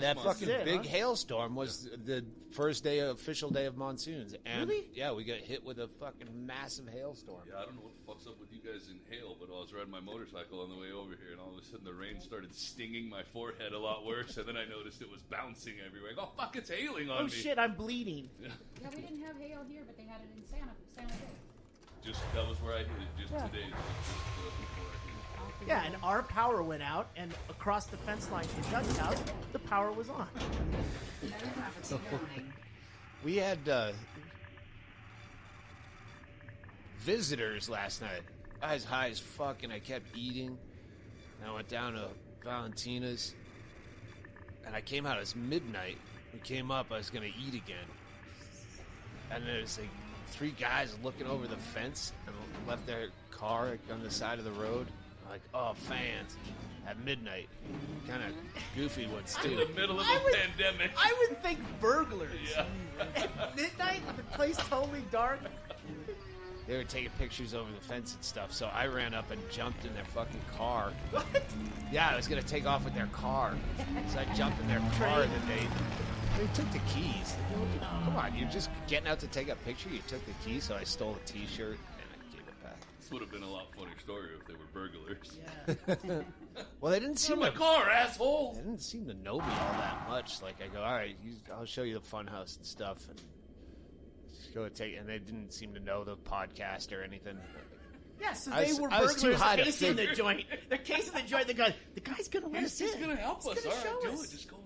Yeah, that fucking it, big hailstorm was the first official day of monsoons. And really? Yeah, we got hit with a fucking massive hailstorm. Yeah, I don't know what the fuck's up with you guys in hail, but I was riding my motorcycle on the way over here, and all of a sudden the rain started stinging my forehead a lot worse, and then I noticed it was bouncing everywhere. Oh, fuck, it's hailing on me. Oh, shit, I'm bleeding. Yeah. Yeah, we didn't have hail here, but they had it in San Jose. That was where I hit it just today. Yeah, and our power went out, and across the fence line to Doug's house, the power was on. We had visitors last night. I was high as fuck, and I kept eating. And I went down to Valentina's, and I came out. It was midnight. We came up. I was going to eat again. And there's like 3 guys looking over the fence and left their car on the side of the road. I'm like, oh, fans. At midnight. Kind of goofy ones, too. In the middle of a pandemic. I would think burglars. Yeah. At midnight, the place totally dark. They were taking pictures over the fence and stuff, so I ran up and jumped in their fucking car. What? Yeah, I was going to take off with their car. So I jumped in their car, and then they took the keys. Come on, you're just getting out to take a picture, you took the keys, so I stole a t-shirt, and I gave it back. This would have been a lot funnier story if they were burglars. Yeah. Well, they didn't seem my car, asshole! They didn't seem to know me all that much. Like, I go, all right, I'll show you the funhouse and stuff, and just go take. And they didn't seem to know the podcast or anything. Yeah, so they were burglars casing the joint. They're casing the joint. The guy's going to let us in. He's going to help us. All right, do it. Just go along.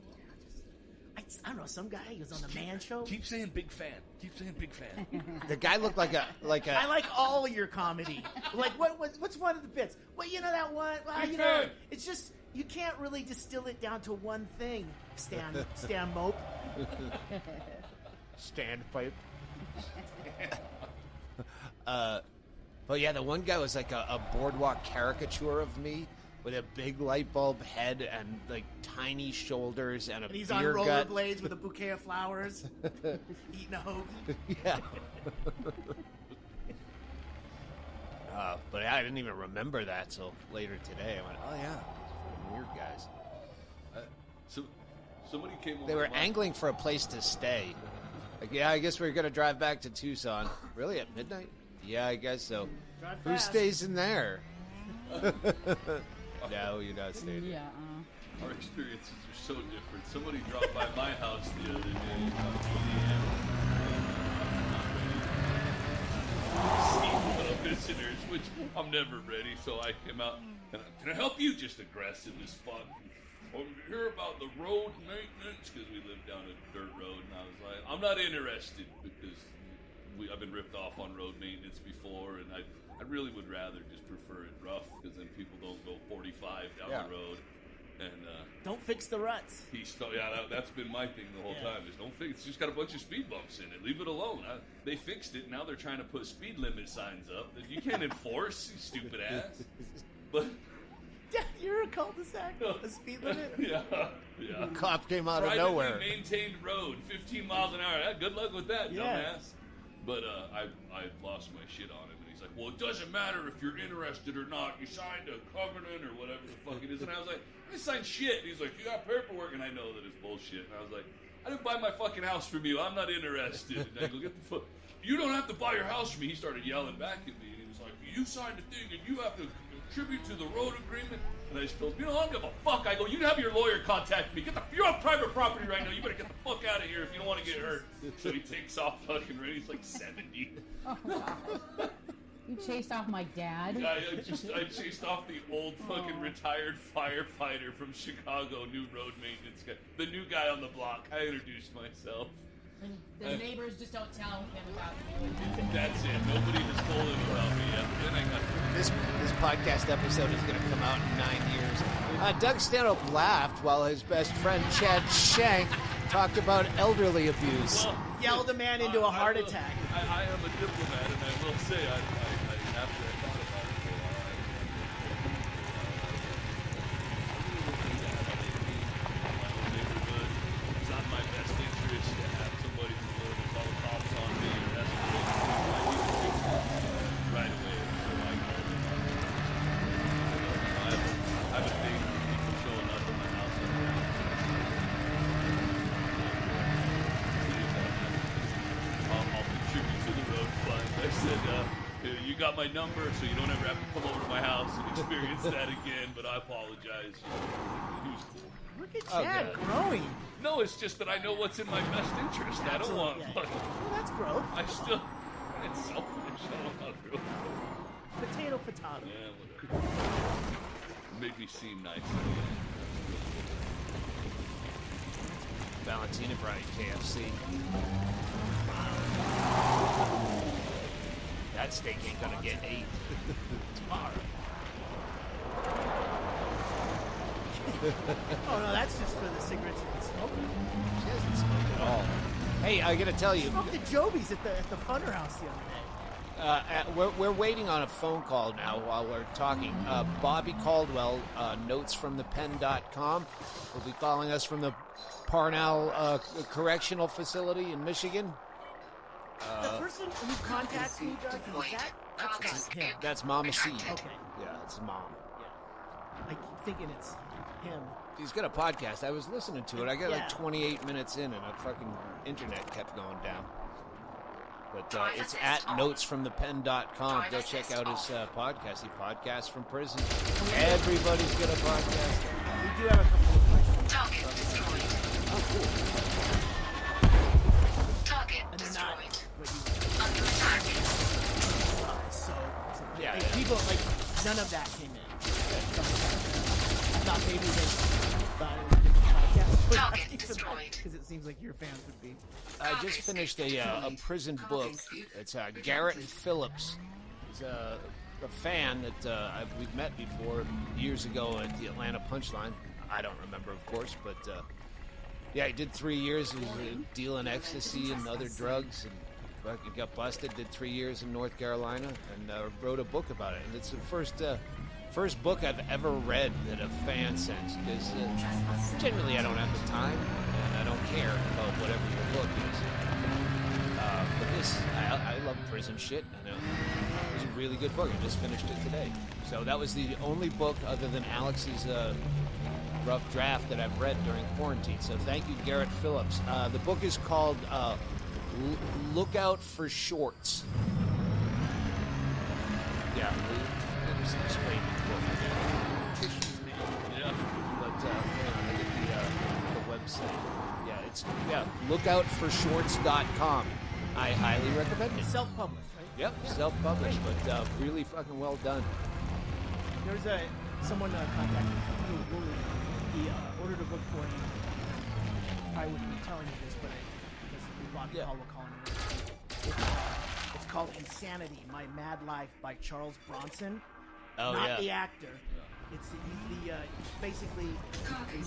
I don't know, some guy who was on the Man Show. Keep saying big fan. Keep saying big fan. The guy looked like a. I like all of your comedy. Like what's one of the bits? Well, you know that one. Well, Big you know, fan. it's just you can't really distill it down to one thing. Stan Mope. Standpipe. But yeah, the one guy was like a boardwalk caricature of me with a big light bulb head and like tiny shoulders and a And he's beer on gut. rollerblades with a bouquet of flowers, eating a hoagie. Yeah. But I didn't even remember that till later today. I went, oh yeah, weird guys. So somebody came over. They were my- angling for a place to stay. Like, yeah, I guess we're gonna drive back to Tucson. Really, at midnight? Yeah, I guess so. Drive Who fast. stays in there? No, you're not staying there. Yeah. Our experiences are so different. Somebody dropped by my house the other day about 8 a.m. Visitors, which I'm never ready, so I came out and can I help you? Just aggressive as fuck. Well, you hear about the road maintenance because we live down a dirt road, and I was like, I'm not interested because I've been ripped off on road maintenance before, and I really would rather just prefer it rough because then people don't go 45 down the road. And Don't fix the ruts. that's been my thing the whole time. Is don't fix. It's just got a bunch of speed bumps in it. Leave it alone. They fixed it. Now they're trying to put speed limit signs up that you can't enforce. You stupid ass. But Yeah, you're a cul-de-sac. A speed limit. yeah. Cop came out of Privately nowhere. maintained road, 15 miles an hour. Good luck with that, Yeah. dumbass. But I lost my shit on him, and he's like, well, it doesn't matter if you're interested or not. You signed a covenant or whatever the fuck it is. And I was like, I signed shit. And he's like, you got paperwork. And I know that it's bullshit. And I was like, I didn't buy my fucking house from you. I'm not interested. And I go, get the fuck. You don't have to buy your house from me. He started yelling back at me. And he was like, you signed a thing and you have to contribute to the road agreement. And I just told him, I don't give a fuck. I go, you have your lawyer contact me. You're on private property right now. You better get the fuck out of here if you don't want to get hurt. So he takes off fucking running. He's like 70. Oh, God. You chased off my dad? I chased off the old fucking retired firefighter from Chicago, new road maintenance guy. The new guy on the block. I introduced myself. And the neighbors just don't tell him about you. That's it. Nobody has told him about me yet. Then I got This podcast episode is going to come out in 9 years. Doug Stanhope laughed while his best friend Chad Shank talked about elderly abuse. Yelled a man into a heart attack. I am a diplomat, and I will say, after I thought about it for a while, it's not my best interest to have somebody who's willing to call the cops on me or escalate. Right away. So I have a thing for people showing up at my house. You got my number, so you don't ever have to come over to my house and experience that again, but I apologize. He was cool. Look at Chad growing. No, it's just that I know what's in my best interest. I don't want fucking... Well, that's growth. I still... It's selfish. I don't know. Really. Potato, potato. Yeah, whatever. Made me seem nice. Valentina brought KFC. That steak ain't gonna get ate tomorrow. Oh no, that's just for the cigarettes you can smoke. She doesn't smoke at all. Hey, I gotta tell you. Smoked the Jobies at the Funner House the other day. We're waiting on a phone call now while we're talking. Bobby Caldwell, notesfromthepen.com, will be calling us from the Parnell Correctional Facility in Michigan. The person who contacts me, Doug, that's not him. That's Mama C. Okay. Yeah, it's Mom. Yeah. I keep thinking it's him. He's got a podcast. I was listening to it. I got like 28 minutes in, and the fucking internet kept going down. But it's at notesfromthepen.com. Go check out his podcast. He podcasts from prison. Everybody's got a podcast. We do have a couple of questions. Target destroyed. Oh, cool. Target And they're not destroyed. what you Under attack. so Yeah, like, yeah. people like none of that came in. I thought maybe they thought it was a different podcast. Target destroyed. Because it seems like your fans would be. I just finished a prison book. It's Garrett Phillips. He's a fan that we've met before years ago at the Atlanta Punchline. I don't remember, of course, but yeah, he did 3 years. He was dealing ecstasy and other drugs, and fucking got busted. Did 3 years in North Carolina, and wrote a book about it. And it's the first book I've ever read that a fan sends, because generally I don't have the time and I don't care about whatever your book is. But this, I love prison shit, and it was a really good book. I just finished it today. So that was the only book other than Alex's rough draft that I've read during quarantine. So thank you, Garrett Phillips. The book is called Look Out for Shorts. Yeah, I just explained it. Yeah. But hang on, I get the website. Yeah, it's lookoutforshorts.com. I highly recommend it. Self-published, right? Yep, self-published, but really fucking well done. There's someone contacted me. He ordered a book for you. I wouldn't be telling you this, but because Bobby Caldwell calling it. It's called Insanity: My Mad Life by Charles Bronson. Oh, Not yeah. the actor. He's basically he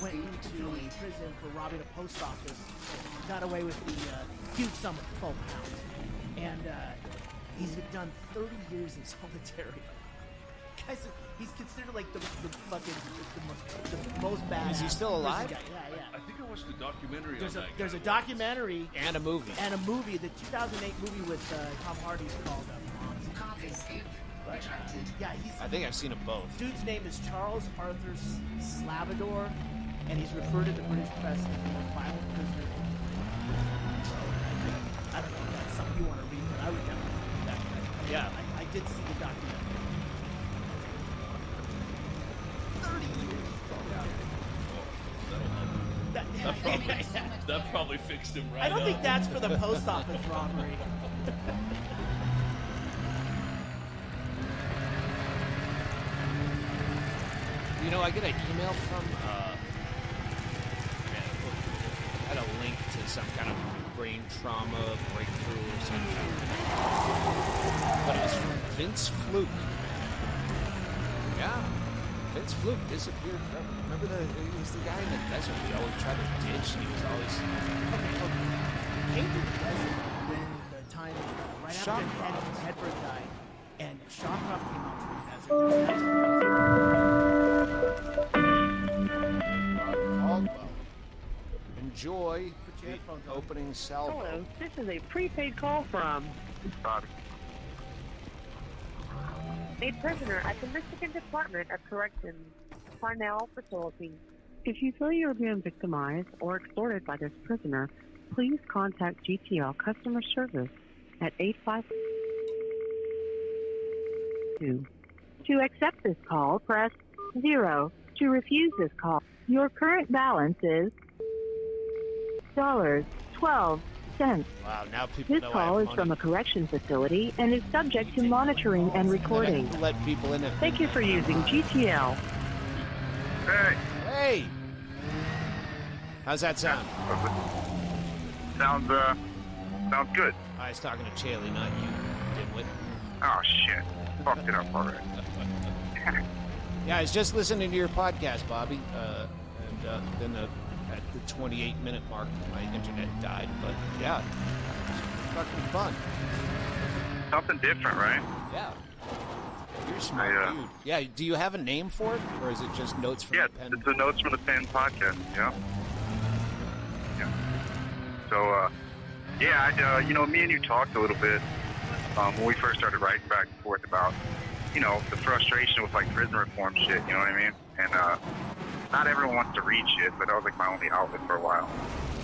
went into prison for robbing a post office. Got away with the huge sum of £12, and he's done 30 years in solitary. Guys, he's considered like the most bad. Is he still alive? Guy. Yeah. I think I watched a documentary on that. There's a documentary And a movie. and a movie, the 2008 movie with Tom Hardy is called Copy scoop. but, I think I've seen them both. dude's name is Charles Arthur Slavador, and he's referred to the British press as the most violent prisoner. So, I don't know if that's something you want to read, but I would definitely read that. Yeah. I did see the documentary. 30 years. That probably fixed him right I don't up. think that's for the post office robbery. You know, I get an email from, I had a link to some kind of brain trauma breakthrough or something. But it was from Vince Fluke. Yeah. Vince Fluke disappeared forever. Remember he was the guy in the desert we always tried to ditch, and he was always... Came to the desert when the time, right after Shawcroft. Hedberg died, and Shawcroft came out to the desert. Caldwell. Enjoy Put your the headphones on. opening salvo. Hello, this is a prepaid call from Bobby. a prisoner at the Michigan Department of Corrections, Parnell Facility. If you feel you are being victimized or exploited by this prisoner, please contact GTL Customer Service at 855. 2. To accept this call, press 0. To refuse this call, your current balance is $12. Wow, now people This know I call have is from money. a correction facility and is subject to monitoring and recording. Let people in it. Thank you for using GTL. Hey, Hey! How's that sound? sounds good. I was talking to Chaley, not you, dimwit. Oh shit, fucked it up already. Yeah, I was just listening to your podcast, Bobby, and then at the 28-minute mark, my internet died. But yeah, it's fucking fun. Something different, right? Yeah, you're a smart dude. Yeah, do you have a name for it, or is it just notes from Yeah, the pen? it's the Notes from the Pen podcast. Yeah. So, yeah, me and you talked a little bit when we first started writing back and forth about, the frustration with like prison reform shit. You know what I mean? And not everyone wants to read shit, but that was like my only outlet for a while.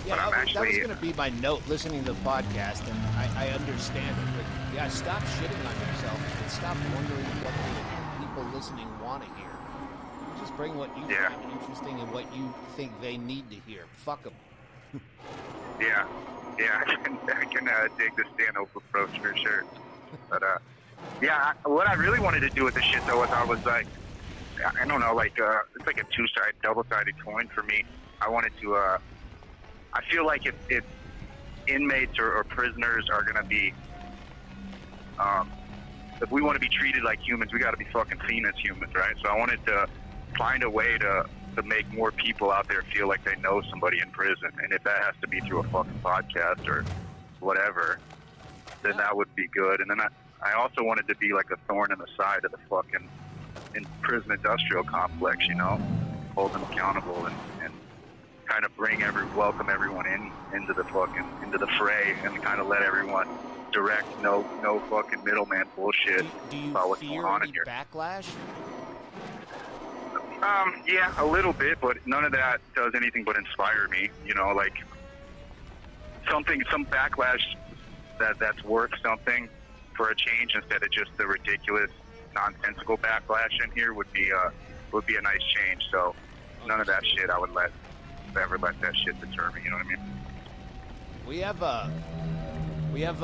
Yeah, but that was going to be my note, listening to the podcast, and I understand it. But yeah, stop shitting on yourself and stop wondering what the people listening want to hear. Just bring what you find interesting and what you think they need to hear. Fuck them. Yeah, I can dig the Stanhope approach for sure. But what I really wanted to do with this shit though was I was like, I don't know, like it's like a double-sided coin for me. I wanted to. I feel like if inmates or prisoners are gonna be, if we want to be treated like humans, we got to be fucking seen as humans, right? So I wanted to find a way to make more people out there feel like they know somebody in prison, and if that has to be through a fucking podcast or whatever, then that would be good. And then I also wanted to be like a thorn in the side of the fucking prison industrial complex, hold them accountable and kind of welcome everyone into the fray and kind of let everyone direct, no fucking middleman bullshit Do you about what's fear going on in any here. backlash? Yeah, a little bit, but none of that does anything but inspire me. Like some backlash that's worth something for a change instead of just the ridiculous, nonsensical backlash in here would be a nice change. So none of that shit I would ever let that shit deter me. You know what I mean? We have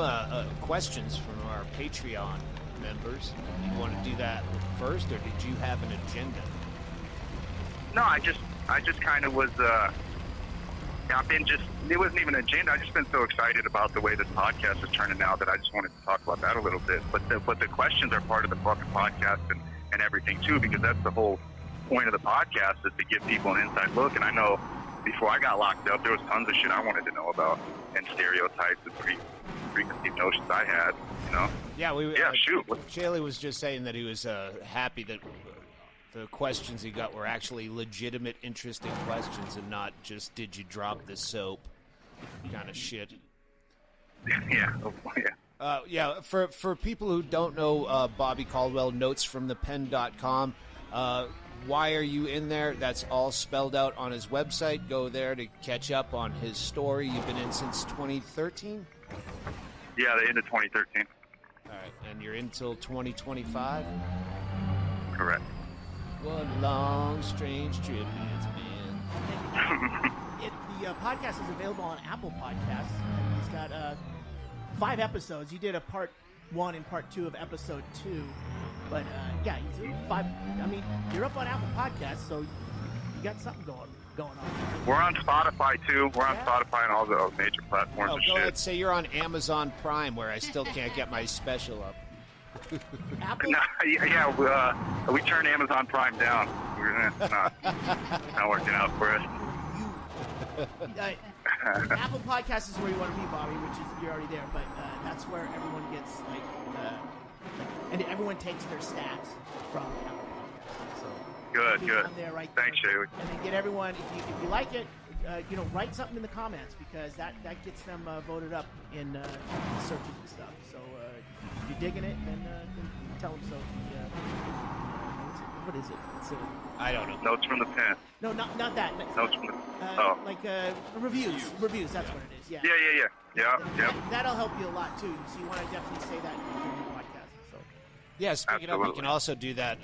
questions from our Patreon members. Do you want to do that first, or did you have an agenda? No, I just kind of was. It wasn't even an agenda. I just been so excited about the way this podcast is turning out that I just wanted to talk about that a little bit. But the questions are part of the fucking podcast and everything too, because that's the whole point of the podcast, is to give people an inside look. And I know before I got locked up, there was tons of shit I wanted to know about, and stereotypes and preconceived notions I had. Yeah, shoot. Chaley was just saying that he was happy that the questions he got were actually legitimate, interesting questions, and not just "did you drop the soap" kind of shit. Yeah. Yeah. For people who don't know Bobby Caldwell, notesfromthepen.com. Why are you in there? That's all spelled out on his website. Go there to catch up on his story. You've been in since 2013? Yeah, the end of 2013. All right, and you're in till 2025? Correct. What a long, strange trip it's been. The podcast is available on Apple Podcasts. And he's got 5 episodes. You did a part 1 and part 2 of episode 2. But yeah, he's 5. I mean, you're up on Apple Podcasts, so you got something going on. We're on Spotify too. We're on Spotify and all the major platforms and Go shit. ahead, say you're on Amazon Prime, where I still can't get my special up. Apple. No, we turned Amazon Prime down. It's not working out for us. Apple Podcasts is where you want to be, Bobby, which is you're already there. But that's where everyone gets and everyone takes their stats from Apple Podcasts. So Good. On there right Thanks, there. Shay. And then get everyone, if you like it, write something in the comments, because that gets them voted up in searches and stuff. So if you're digging it, then tell them so. What is it? It's I don't know. Notes from the Pen. no, not that. Notes from the like reviews. Reviews. That's what it is. Yeah. Yeah. Yep. That'll help you a lot too. So you want to definitely say that during the podcast. So. Yeah, speaking of, you Absolutely. can also do that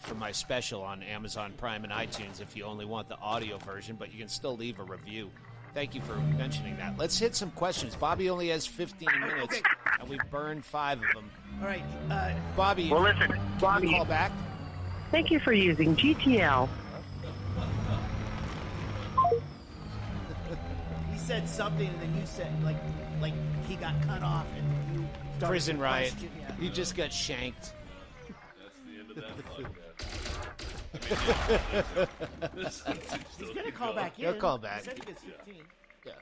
for my special on Amazon Prime and iTunes if you only want the audio version, but you can still leave a review. Thank you for mentioning that. Let's hit some questions. Bobby only has 15 minutes, and we've burned 5 of them. All right. Bobby, Well, listen, can you Bobby, call back? thank you for using GTL. He said something, and then you said like he got cut off, and you started Prison the riot. question, yeah. You just got shanked. That's the end of that podcast. He's gonna call back in. He'll call back. He said he gets 15. Yeah.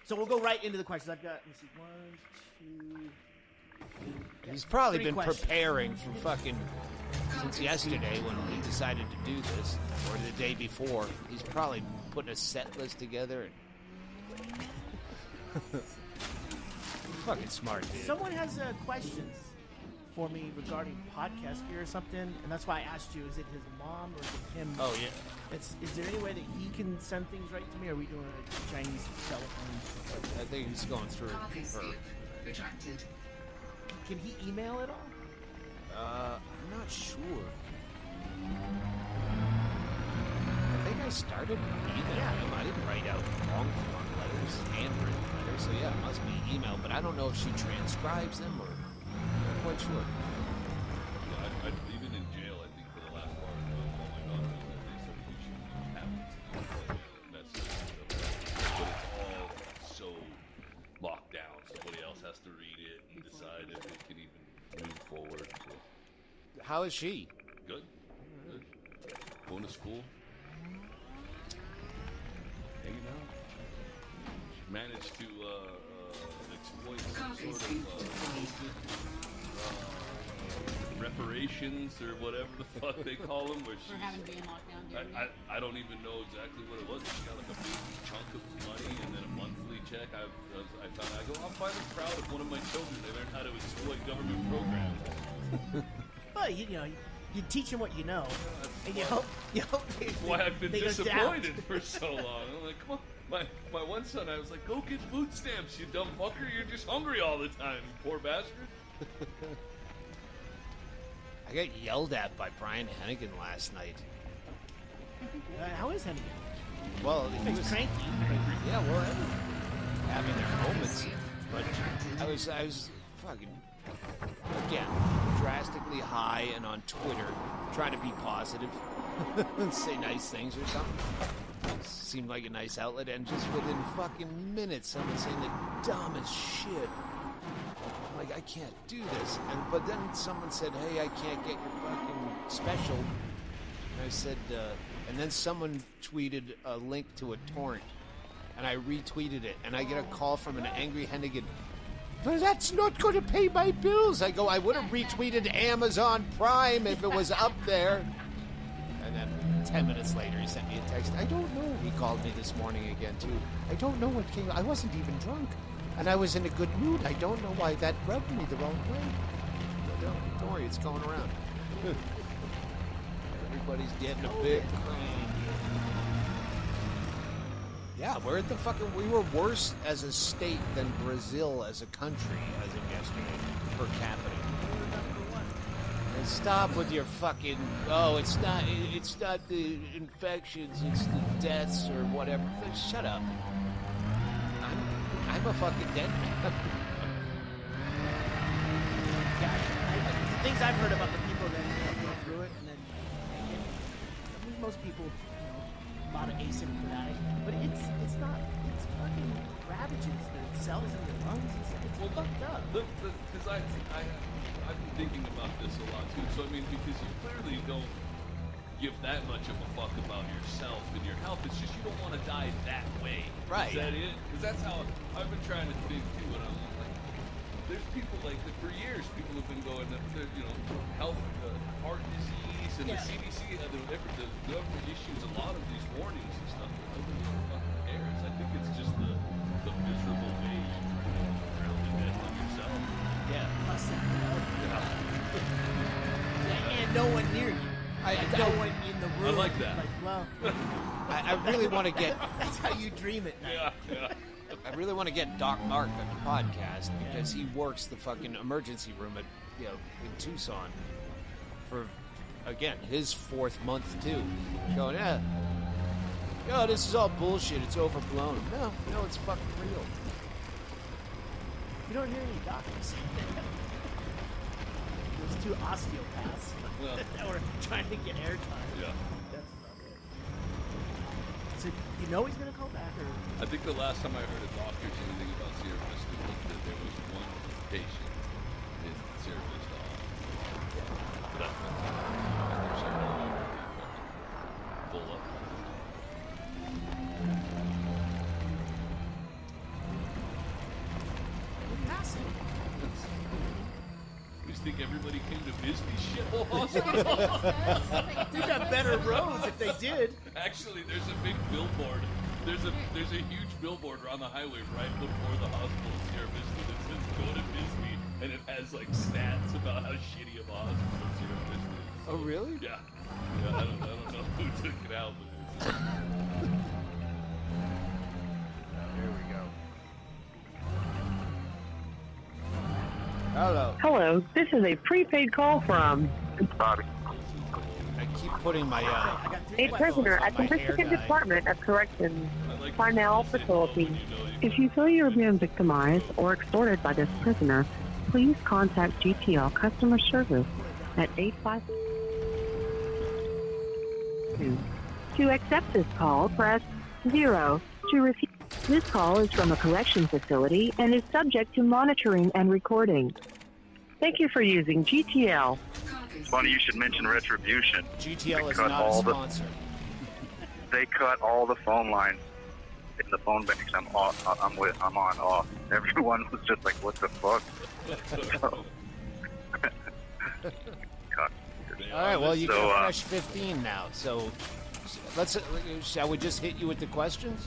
So we'll go right into the questions. I've got, let me see, 1, 2. He's probably 3 been questions. preparing for fucking since yesterday when we decided to do this, or the day before. He's probably putting a set list together. And fucking smart, dude. Someone has questions for me regarding podcast gear or something, and that's why I asked you: is it his mom or is it him? Oh yeah. Is there any way that he can send things right to me? Or are we doing a Chinese telephone? I think he's going through Card her. escape retracted. Can he email it all? I'm not sure. I think I started emailing him. I didn't write out long form letters, handwritten letters, so yeah, it must be email. But I don't know if she transcribes them or. I'm not quite sure. Yeah, even in jail, I think for the last part of my daughter, they said you should have message and stuff. But it's all so locked down. Somebody else has to read it and decide if it can even move forward. So, How is she? good. Good. Going to school. Hanging out. She managed to exploit some Card sort escape of deleted. reparations or whatever the fuck they call them, where For having to be in lockdown. dude. I don't even know exactly what it was. She got like a big chunk of money and then a monthly check. I go, I'm finally proud of one of my children. They learned how to exploit government programs. Well, you know, you teach them what you know, and you hope That's why I've been they disappointed for so long. I'm like, come on. My one son, I was like, go get food stamps, you dumb fucker. You're just hungry all the time, you poor bastard. I got yelled at by Brian Hennigan last night. How is Hennigan? Well, he He's was cranky. yeah, well, everyone having their moments, but I was fucking again drastically high and on Twitter trying to be positive, say nice things or something. Seemed like a nice outlet, and just within fucking minutes, someone saying the dumbest shit. I'm like, I can't do this. But then someone said, hey, I can't get your fucking special. And I said, and then someone tweeted a link to a torrent, and I retweeted it, and I get a call from an angry Hennigan. But that's not going to pay my bills. I go, I would have retweeted Amazon Prime if it was up there. And then 10 minutes later, he sent me a text. I don't know. He called me this morning again, too. I don't know what came. I wasn't even drunk. And I was in a good mood. I don't know why that rubbed me the wrong way. Don't worry, it's going around. Everybody's getting a big crown. Yeah, we're at the fucking. We were worse as a state than Brazil as a country as of yesterday per capita. And stop with your fucking. Oh, it's not the infections. It's the deaths or whatever. Shut up. I'm a fucking dead man. Yeah, the things I've heard about the people that go through it, and then most people, a lot of asymptomatic, but it's not. It's fucking ravages the cells in your lungs. It's fucked up. Because I've been thinking about this a lot too. So I mean, because you clearly don't give that much of a fuck about yourself and your health. It's just you don't want to die that way. Right. Is that it? Because that's how I've been trying to think too. And I'm like, there's people like that for years. People have been going, health, heart disease, and the CDC, the government issues a lot of these warnings and stuff. But nobody fucking cares. I think it's just the miserable way you drown to death on yourself. Yeah. And no one near you. No one in the room. I like that. Well, I really want to get. that's how you dream at night. Yeah. I really want to get Doc Mark on the podcast because he works the fucking emergency room at in Tucson for, again, his 4th month too. Going, yo, this is all bullshit. It's overblown. No, it's fucking real. You don't hear any doctors. There's 2 osteopaths that were trying to get airtime. Yeah. That's about it. So, you know he's going to call back? Or? I think the last time I heard a doctor say anything about Sierra Vista was that there was one patient in Sierra Vista. But that's not they're starting to be full up. We're passing. You just think everybody came to Bisbee shithole hospital? They got better roads if they did. Actually, there's a big billboard. There's a huge billboard around the highway right before the hospital in Sierra Vista that says "Go to Bisbee," and it has like stats about how shitty of a hospital Sierra Vista is. Oh, really? Yeah. I don't know who took it out, but it's. There we go. Hello. Hello, this is a prepaid call from Bobby. I keep putting my I got 3 a questions. prisoner at the my hair Michigan dye. Department of Corrections, I like Parnell to say no Facility. when you know you If you feel you are being victimized or extorted by this prisoner, please contact GTL customer service at 852. To accept this call, press 0. To refuse. This call is from a correction facility and is subject to monitoring and recording. Thank you for using GTL. It's funny you should mention Retribution. GTL is cut not a all the- sponsor. They cut all the phone lines in the phone banks I'm on off. Everyone was just like, what the fuck? So, cut. All right, well, you So, get a fresh 15 now. So shall we just hit you with the questions?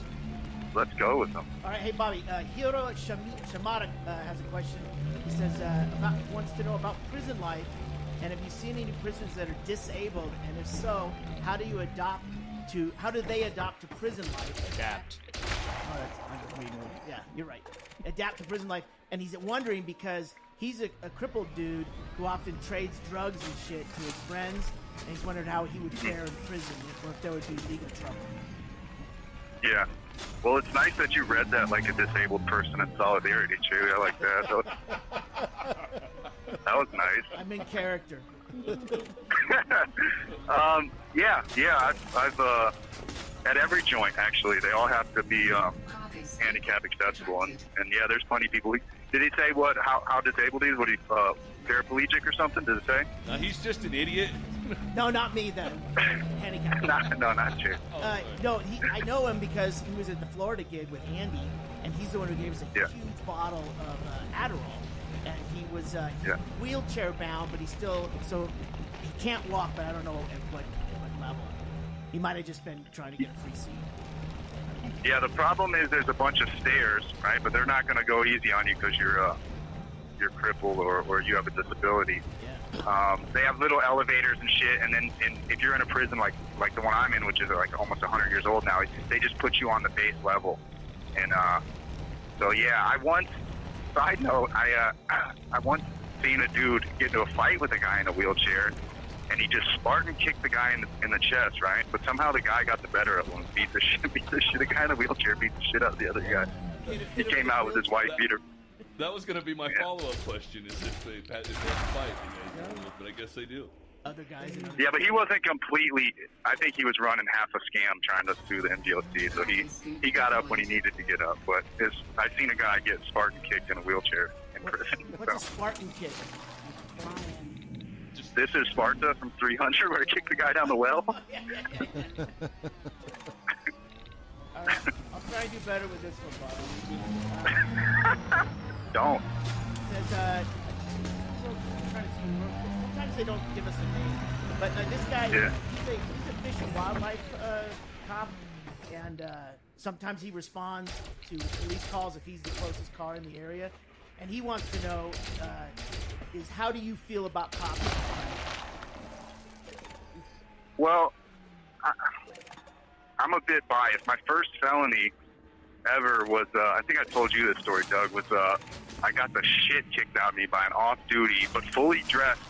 Let's go with them. All right, hey Bobby, Hiro Shamara has a question. He says wants to know about prison life, and have you seen any prisoners that are disabled, and if so, how do they adopt to prison life? Adapt. Oh, I'm just reading it. Yeah, you're right. Adapt to prison life, and he's wondering because he's a crippled dude who often trades drugs and shit to his friends, and he's wondered how he would fare in prison, or if there would be legal trouble. Yeah. Well, it's nice that you read that like a disabled person in solidarity, Chewy. I like that. That was nice. I'm in character. I've at every joint actually, they all have to be handicap accessible, and yeah, there's plenty of people. Did he say how disabled he is? What he paraplegic or something? Did it say? No, he's just an idiot. No, not me then. Handicapped. Not you. No, I know him because he was at the Florida gig with Andy, and he's the one who gave us a Yeah. huge bottle of Adderall. And he was Yeah. wheelchair bound, but he can't walk, but I don't know at what level. He might have just been trying to get a free seat. Yeah, the problem is there's a bunch of stairs, right? But they're not going to go easy on you because you're crippled or you have a disability. Yeah. They have little elevators and shit, and then if you're in a prison like the one I'm in, which is like almost 100 years old now, they just put you on the base level. And so yeah, I once seen a dude get into a fight with a guy in a wheelchair, and he just Spartan kicked the guy in the chest, right? But somehow the guy got the better of him, beat the shit. The guy in the wheelchair beat the shit out of the other guy. He came out with his wife beater. That was going to be my follow-up question: is if they fight, you guys, but I guess they do. Other guys. Yeah, but he wasn't completely. I think he was running half a scam trying to sue the MDOC, so he got up when he needed to get up. But I've seen a guy get Spartan kicked in a wheelchair in prison. What's a So. Spartan kick? This is Sparta from 300 where he kicked the guy down the well. All right, I'll try to do better with this one, Bobby. Don't. Says, sometimes they don't give us a name, but this guy, Yeah. he's a fish and wildlife cop, and sometimes he responds to police calls if he's the closest car in the area, and he wants to know is how do you feel about cops? Well, I'm a bit biased. My first felony ever was, I think I told you this story, Doug, was I got the shit kicked out of me by an off-duty but fully dressed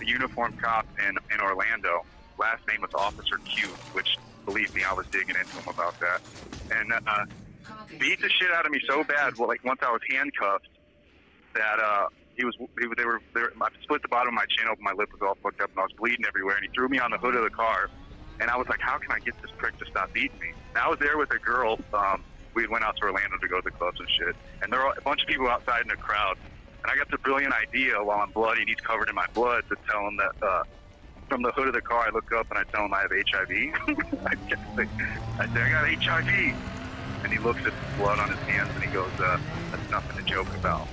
uniformed cop in Orlando. Last name was Officer Q, which, believe me, I was digging into him about that. And beat the shit out of me so bad, well, like once I was handcuffed, that I split the bottom of my chin open, my lip was all fucked up, and I was bleeding everywhere, and he threw me on the hood of the car, and I was like, how can I get this prick to stop beating me? And I was there with a girl, we went out to Orlando to go to the clubs and shit, and there were a bunch of people outside in the crowd, and I got the brilliant idea while I'm bloody and he's covered in my blood to tell him that, from the hood of the car, I look up and I tell him I have HIV. I say, I got HIV. And he looks at the blood on his hands and he goes, that's nothing to joke about.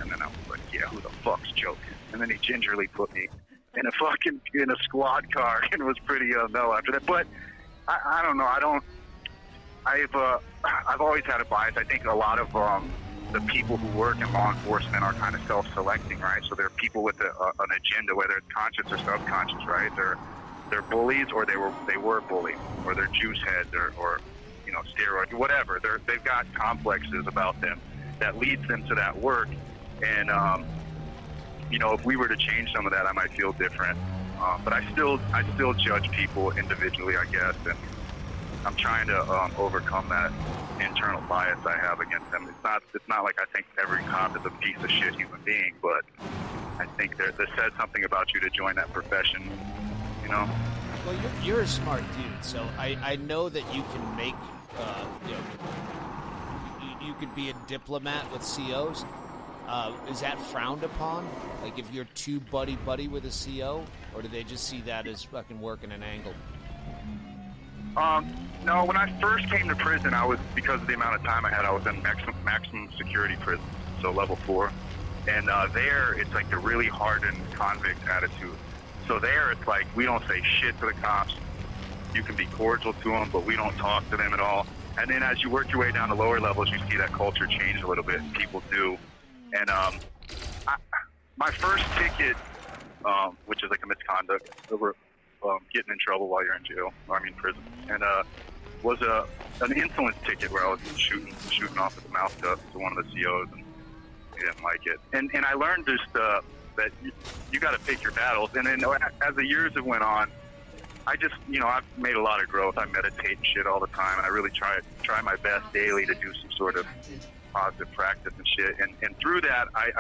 And then I was like, yeah, who the fuck's joking? And then he gingerly put me in a squad car and was pretty mellow after that. But I don't know. I've always had a bias. I think a lot of the people who work in law enforcement are kind of self-selecting, right? So they're people with an agenda, whether it's conscious or subconscious, right? They're bullies, or they were bullied, or they're juice heads, or you know, steroids, whatever. They've got complexes about them that leads them to that work. And you know, if we were to change some of that, I might feel different. But I still judge people individually, I guess, and I'm trying to overcome that internal bias I have against them. It's not like I think every cop is a piece of shit human being, but I think that says something about you to join that profession, you know? Well, you're a smart dude, so I know that you can make, you know, you could be a diplomat with COs. Is that frowned upon? Like if you're too buddy-buddy with a CO? Or do they just see that as fucking working an angle? No, when I first came to prison, because of the amount of time I had, I was in maximum security prison, so level 4. And there, it's like the really hardened convict attitude. So there, it's like, we don't say shit to the cops. You can be cordial to them, but we don't talk to them at all. And then as you work your way down to lower levels, you see that culture change a little bit. People do. And my first ticket, which is like a misconduct, over getting in trouble while you're in jail, or prison, and was an insolence ticket where I was shooting off at the mouth to one of the COs, and he didn't like it. And I learned just that you got to pick your battles. And then as the years have went on, I just, I've made a lot of growth. I meditate and shit all the time, and I really try my best daily to do some sort of positive practice and shit. And through that, I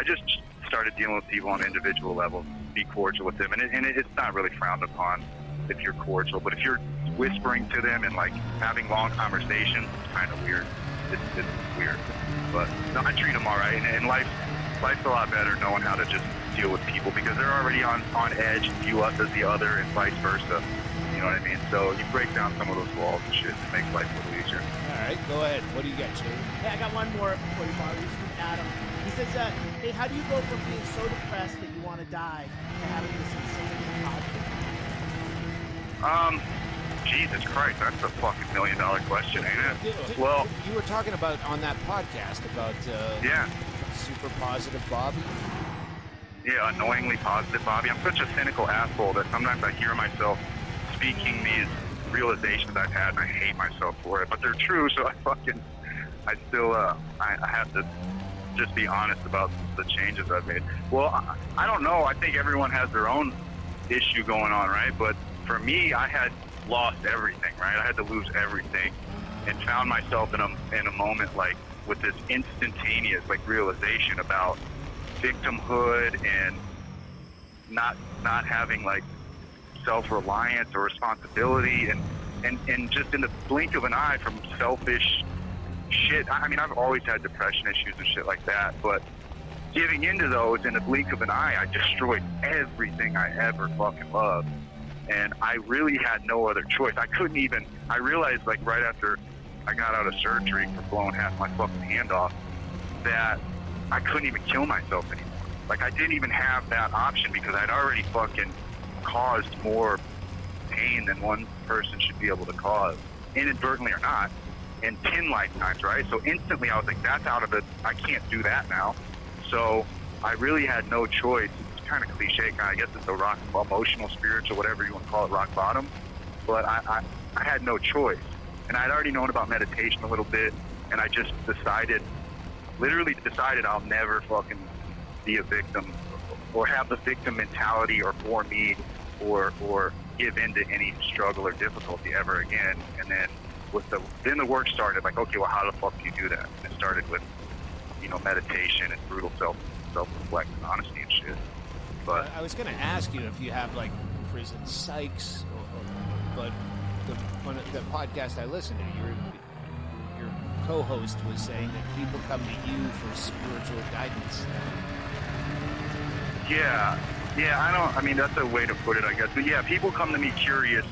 just started dealing with people on an individual level, be cordial with them. And it's not really frowned upon if you're cordial, but if you're whispering to them and like having long conversations, it's kind of weird. It's weird. But no, I treat them all right, and life's a lot better knowing how to just deal with people, because they're already on edge and view us as the other, and vice versa. You know what I mean? So you break down some of those walls and shit, it makes life a little easier. All right, go ahead. What do you got, Jay? Hey, I got one more before you, Bobby. This is from Adam. He says, hey, how do you go from being so depressed that you want to die to having this insane positive? Jesus Christ, that's a fucking $1 million question, ain't it? Well, you were talking about on that podcast about yeah, super positive Bobby. Yeah, annoyingly positive Bobby. I'm such a cynical asshole that sometimes I hear myself speaking these realizations I've had, and I hate myself for it. But they're true, so I still have to just be honest about the changes I've made. Well, I don't know. I think everyone has their own issue going on, right? But for me, I had lost everything, right? I had to lose everything, and found myself in a moment like with this instantaneous like realization about victimhood and not having like self-reliance or responsibility, and just in the blink of an eye from selfish shit. I've always had depression issues and shit like that, but giving into those in the blink of an eye, I destroyed everything I ever fucking loved. And I really had no other choice. I realized like right after I got out of surgery for blowing half my fucking hand off, that I couldn't even kill myself anymore. Like I didn't even have that option, because I'd already fucking caused more pain than one person should be able to cause, inadvertently or not, in 10 lifetimes, right? So instantly I was like, that's out of it. I can't do that now. So I really had no choice. It's kind of cliche, I guess it's a emotional, spiritual, whatever you want to call it, rock bottom. But I had no choice. And I'd already known about meditation a little bit, and I just decided literally decided I'll never fucking be a victim or have the victim mentality or for me or give in to any struggle or difficulty ever again. And then then the work started, like, okay, well, how the fuck do you do that? And it started with, meditation and brutal self-reflection, honesty and shit. But I was going to ask you if you have like prison psychs, but the podcast I listened to, your co-host was saying that people come to you for spiritual guidance. yeah, that's a way to put it, I guess. But yeah, people come to me curious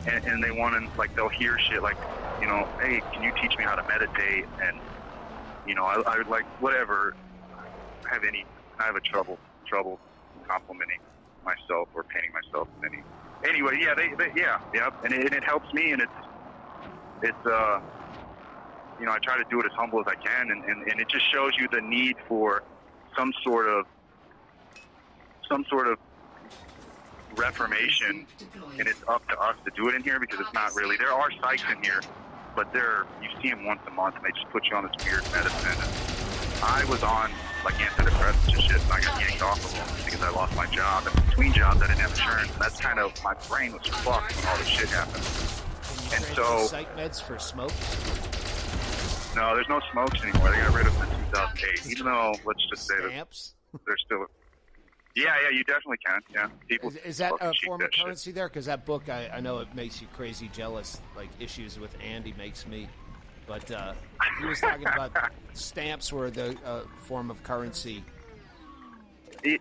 and they want to, like, they'll hear shit like, hey, can you teach me how to meditate? And, I would like, whatever, I have a trouble complimenting myself or painting myself in any. Anyway, yeah, and it helps me, and it's I try to do it as humble as I can, and it just shows you the need for some sort of reformation, and it's up to us to do it in here, because it's not really. There are psychs in here, but you see them once a month, and they just put you on this weird medicine. And I was on like antidepressants and shit, and I got yanked off of them because I lost my job. And between jobs, I didn't have insurance, and that's kind of, my brain was fucked when all this shit happened. And so, psych meds for smoke? No, there's no smokes anymore. They got rid of them in 2008. Even though, let's just say that Stamps? they're still. Yeah, you definitely can. Yeah, people. Is that a cheat form that of shit. currency there? Because that book, I know it makes you crazy jealous. Like Issues with Andy makes me. But he was talking about stamps were the form of currency. They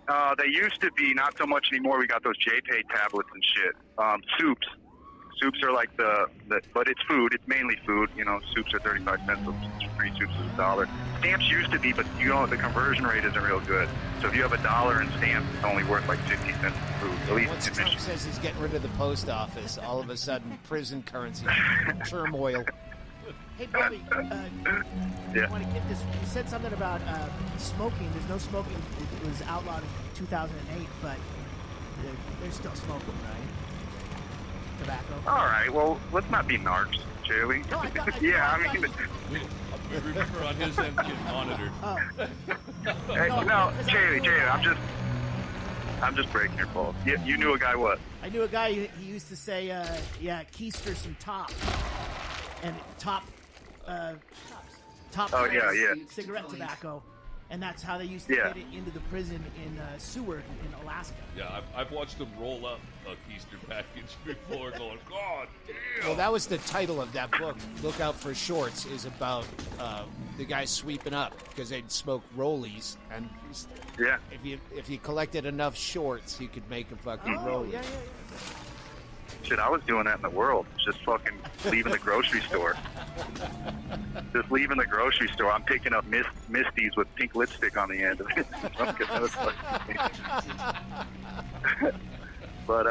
used to be, not so much anymore. We got those JPay tablets and shit. Soups are like but it's food. It's mainly food. Soups are 35 cents. So 3 soups is $1. Stamps used to be, but the conversion rate isn't real good. So if you have $1 in stamps, it's only worth like 50 cents in food. At least Once in Trump Michigan. says he's getting rid of the post office, all of a sudden prison currency turmoil. Hey, Bobby, Yeah. I want to get this. You said something about smoking. There's no smoking. It was outlawed in 2008, but they're still smoking, right? Tobacco. All right. Well, let's not be narcs, shall we? No, I thought- yeah, I I mean. Remember, on his end, getting monitored. Oh. Hey, no, Jay, I'm just breaking your balls. You knew a guy what? I knew a guy. He used to say, keister some top, and top. Oh, yeah. Cigarette tobacco, and that's how they used to get it into the prison in Seward in Alaska. Yeah, I've watched them roll up a keister package before, going, God damn. Well, that was the title of that book. Look Out for Shorts is about the guy sweeping up because they'd smoke rollies, and Yeah. if you collected enough shorts, you could make a fucking rollie. Yeah. Shit, I was doing that in the world. Just fucking leaving the grocery store. Just leaving the grocery store. I'm picking up Misties with pink lipstick on the end of it. But,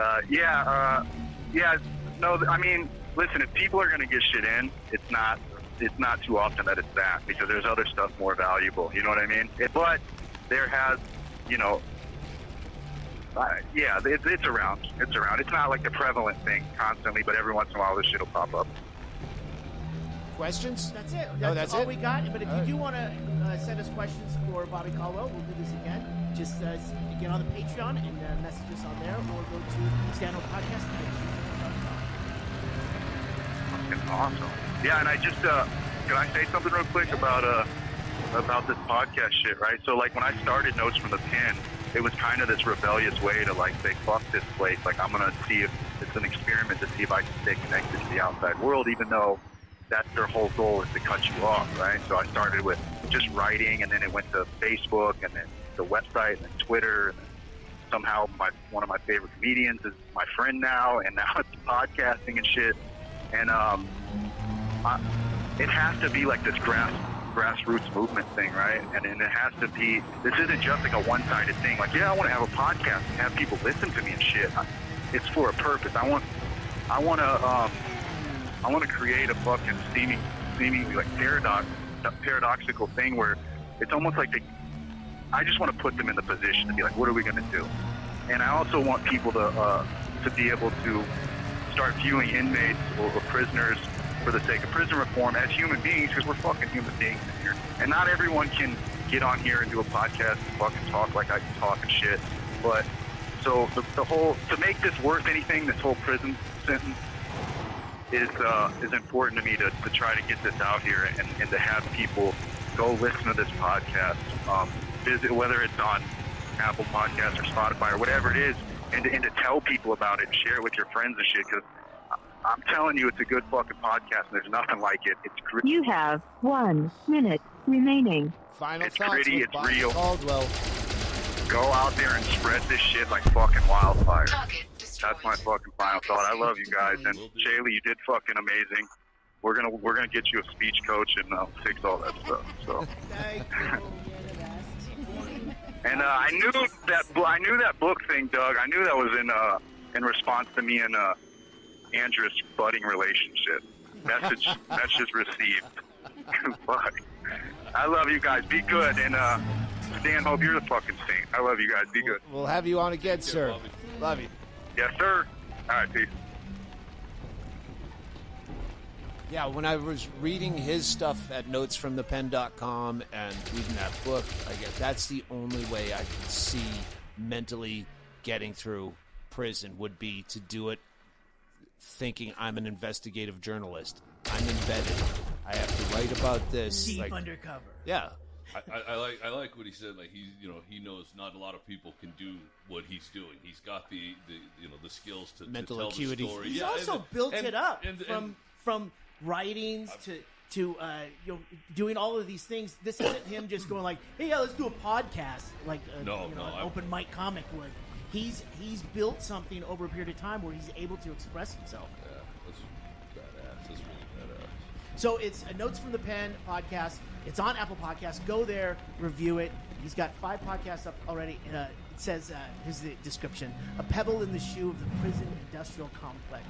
no, I mean, listen, if people are going to get shit in, it's not too often that it's that, because there's other stuff more valuable. You know what I mean? But there has, it's around. It's around. It's not like a prevalent thing constantly, but every once in a while this shit will pop up. Questions? That's it. That's all it? we got. But if you do want to send us questions for Bobby Caldwell, we'll do this again. Just get on the Patreon and message us on there, or go to Stand-Up Podcast. Fucking awesome. Yeah, and I just can I say something real quick about this podcast shit, right? So like when I started Notes from the Pen, it was kind of this rebellious way to like say, fuck this place. Like I'm gonna see if it's an experiment to see if I can stay connected to the outside world, even though that's their whole goal, is to cut you off, right? So I started with just writing, and then it went to Facebook, and then the website, and then Twitter, and then somehow one of my favorite comedians is my friend now, and now it's podcasting and shit. And it has to be like this grassroots movement thing, right? And it has to be, this isn't just like a one-sided thing. Like, yeah, I want to have a podcast and have people listen to me and shit. It's for a purpose. I want to create a fucking seemingly like paradoxical thing where it's almost like I just want to put them in the position to be like, what are we going to do? And I also want people to be able to start viewing inmates or prisoners for the sake of prison reform as human beings, because we're fucking human beings in here. And not everyone can get on here and do a podcast and fucking talk like I can talk and shit. But so the whole, to make this worth anything, this whole prison sentence is important to me to try to get this out here and to have people go listen to this podcast. Visit, whether it's on Apple Podcasts or Spotify or whatever it is, and to tell people about it and share it with your friends and shit, because I'm telling you, it's a good fucking podcast, and there's nothing like it. It's gritty. You have 1 minute remaining. Final It's thoughts gritty, with it's Bobby real. Caldwell. Go out there and spread this shit like fucking wildfire. Target destroyed. That's my fucking final thought. I love you guys, and Shaylee, you did fucking amazing. We're gonna get you a speech coach and fix all that stuff. So. And I knew that book thing, Doug. I knew that was in response to me and Andrew's budding relationship. Message received. Fuck. I love you guys. Be good. And Dan, hope you're the fucking saint. I love you guys. Be good. We'll have you on again, sir. Bobby. Love you. Yes, sir. All right, peace. Yeah, when I was reading his stuff at notesfromthepen.com and reading that book, I guess that's the only way I can see mentally getting through prison would be to do it thinking I'm an investigative journalist. I'm embedded. I have to write about this. Deep undercover. Yeah. I like what he said. Like he knows not a lot of people can do what he's doing. He's got the skills to Mental tell acuity. the story. He's Yeah, also and- built and- it up and- from writings to doing all of these things. This isn't him just going like, hey, yeah, let's do a podcast like an open mic comic would. He's built something over a period of time where he's able to express himself. Yeah, that's badass. That's really badass. So it's a Notes from the Pen podcast. It's on Apple Podcasts. Go there, review it. He's got 5 podcasts up already. It says, here's the description: a pebble in the shoe of the prison industrial complex.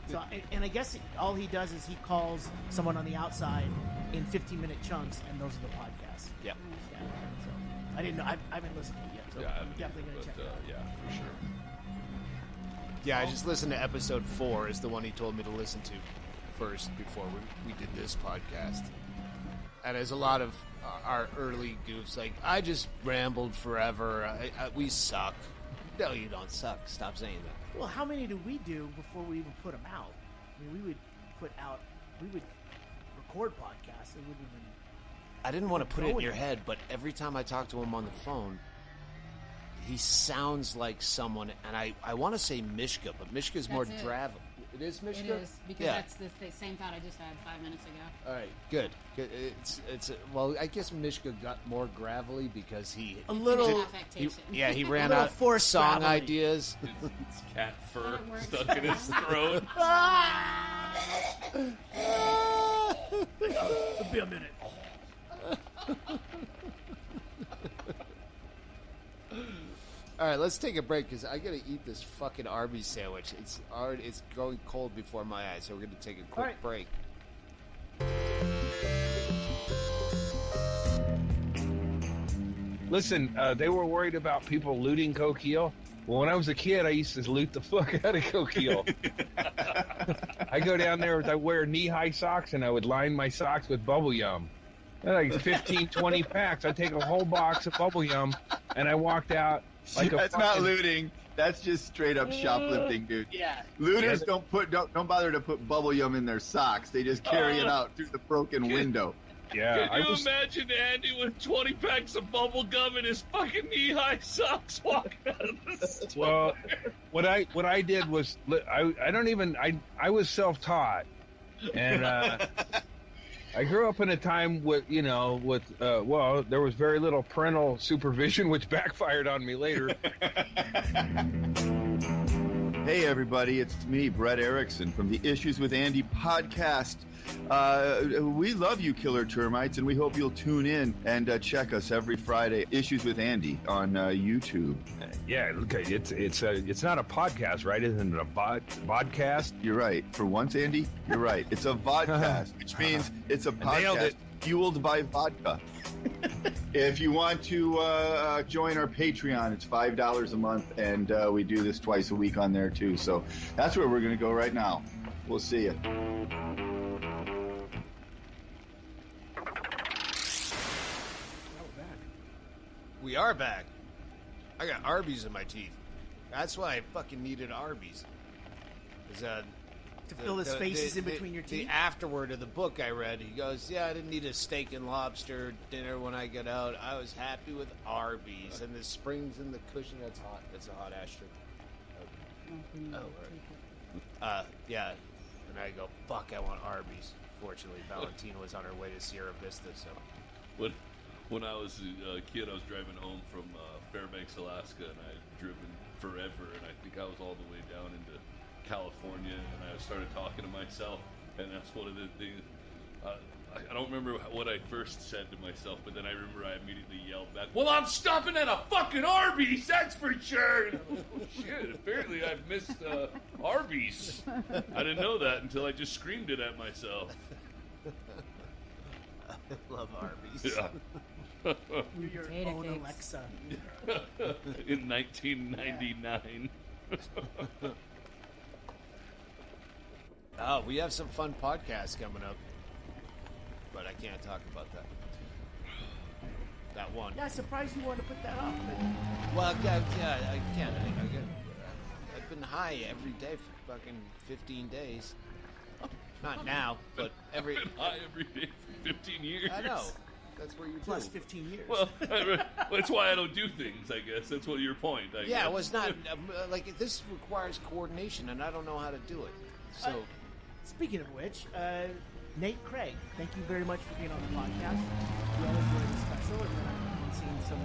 So, and I guess all he does is he calls someone on the outside in 15-minute chunks, and those are the podcasts. Yep. Yeah, so I didn't know. I haven't listened to it yet. So Yeah, I'm definitely going to check it out. Yeah, for sure. Yeah, I just listened to episode 4 is the one he told me to listen to first before we did this podcast. And there's a lot of our early goofs, like, I just rambled forever. We suck. No, you don't suck. Stop saying that. Well, how many do we do before we even put them out? I mean, we would record podcasts. It wouldn't even. I didn't want to put it in your head, but every time I talk to him on the phone, he sounds like someone, and I want to say Mishka, but Mishka's more That's it. gravel. It is Mishka? It is, because that's the same thought I just had 5 minutes ago. All right, good. It's well, I guess Mishka got more gravelly because he A little. Affectation. he ran little out of forced song gravelly. ideas. It's cat fur That works. stuck in his throat. It'll be a minute. All right, let's take a break because I gotta eat this fucking Arby's sandwich. It's going cold before my eyes, so we're gonna take a quick right. break. Listen, they were worried about people looting Coquille. Well, when I was a kid, I used to loot the fuck out of Coquille. I go down there, I wear knee-high socks, and I would line my socks with bubble yum. Like 15, 20 packs. I'd take a whole box of bubble yum, and I walked out like a That's not looting. That's just straight up shoplifting, dude. Yeah. Looters don't bother to put bubble yum in their socks. They just carry it out through the broken window. Yeah, Can you imagine Andy with 20 packs of bubble gum in his fucking knee-high socks walking out of the store? Well, what I did was I was self-taught, and I grew up in a time with there was very little parental supervision, which backfired on me later. Hey, everybody, it's me, Brett Erickson, from the Issues with Andy podcast. We love you, Killer Termites, and we hope you'll tune in and check us every Friday, Issues with Andy, on YouTube. Yeah, okay, it's not a podcast, right? Isn't it a vodcast? You're right. For once, Andy, you're right. It's a vodcast, which means it's a nailed podcast it. fueled by vodka. If you want to join our Patreon, it's $5 a month, and we do this twice a week on there, too. So that's where we're going to go right now. We'll see you. We are back. I got Arby's in my teeth. That's why I fucking needed Arby's. To fill the spaces in between your teeth? The afterword of the book I read, he goes, yeah, I didn't need a steak and lobster dinner when I get out. I was happy with Arby's. And the springs in the cushion, that's hot. That's a hot ashtray. Yeah. And I go, fuck, I want Arby's. Fortunately, Valentina was on her way to Sierra Vista, so... When I was a kid, I was driving home from Fairbanks, Alaska, and I'd driven forever, and I think I was all the way down into California, and I started talking to myself, and that's one of the things. I don't remember what I first said to myself, but then I remember I immediately yelled back, "Well, I'm stopping at a fucking Arby's, that's for sure!" And I'm like, oh shit, apparently I've missed Arby's. I didn't know that until I just screamed it at myself. I love Arby's. Yeah. You're your Potato own cakes. Alexa. In 1999. Oh, we have some fun podcasts coming up. But I can't talk about that. That one. Yeah, I'm surprised you wanted to put that up. Well, yeah, I can't. I've been high every day for fucking 15 days. Not now, but every... I've been high every day for 15 years. I know. That's where you Plus do. 15 years. Well, that's why I don't do things, I guess. That's what your point, I guess. Yeah, it was not... like, this requires coordination, and I don't know how to do it. So... Speaking of which, Nate Craig, thank you very much for being on the podcast. We all enjoyed the special, and then I've been seeing some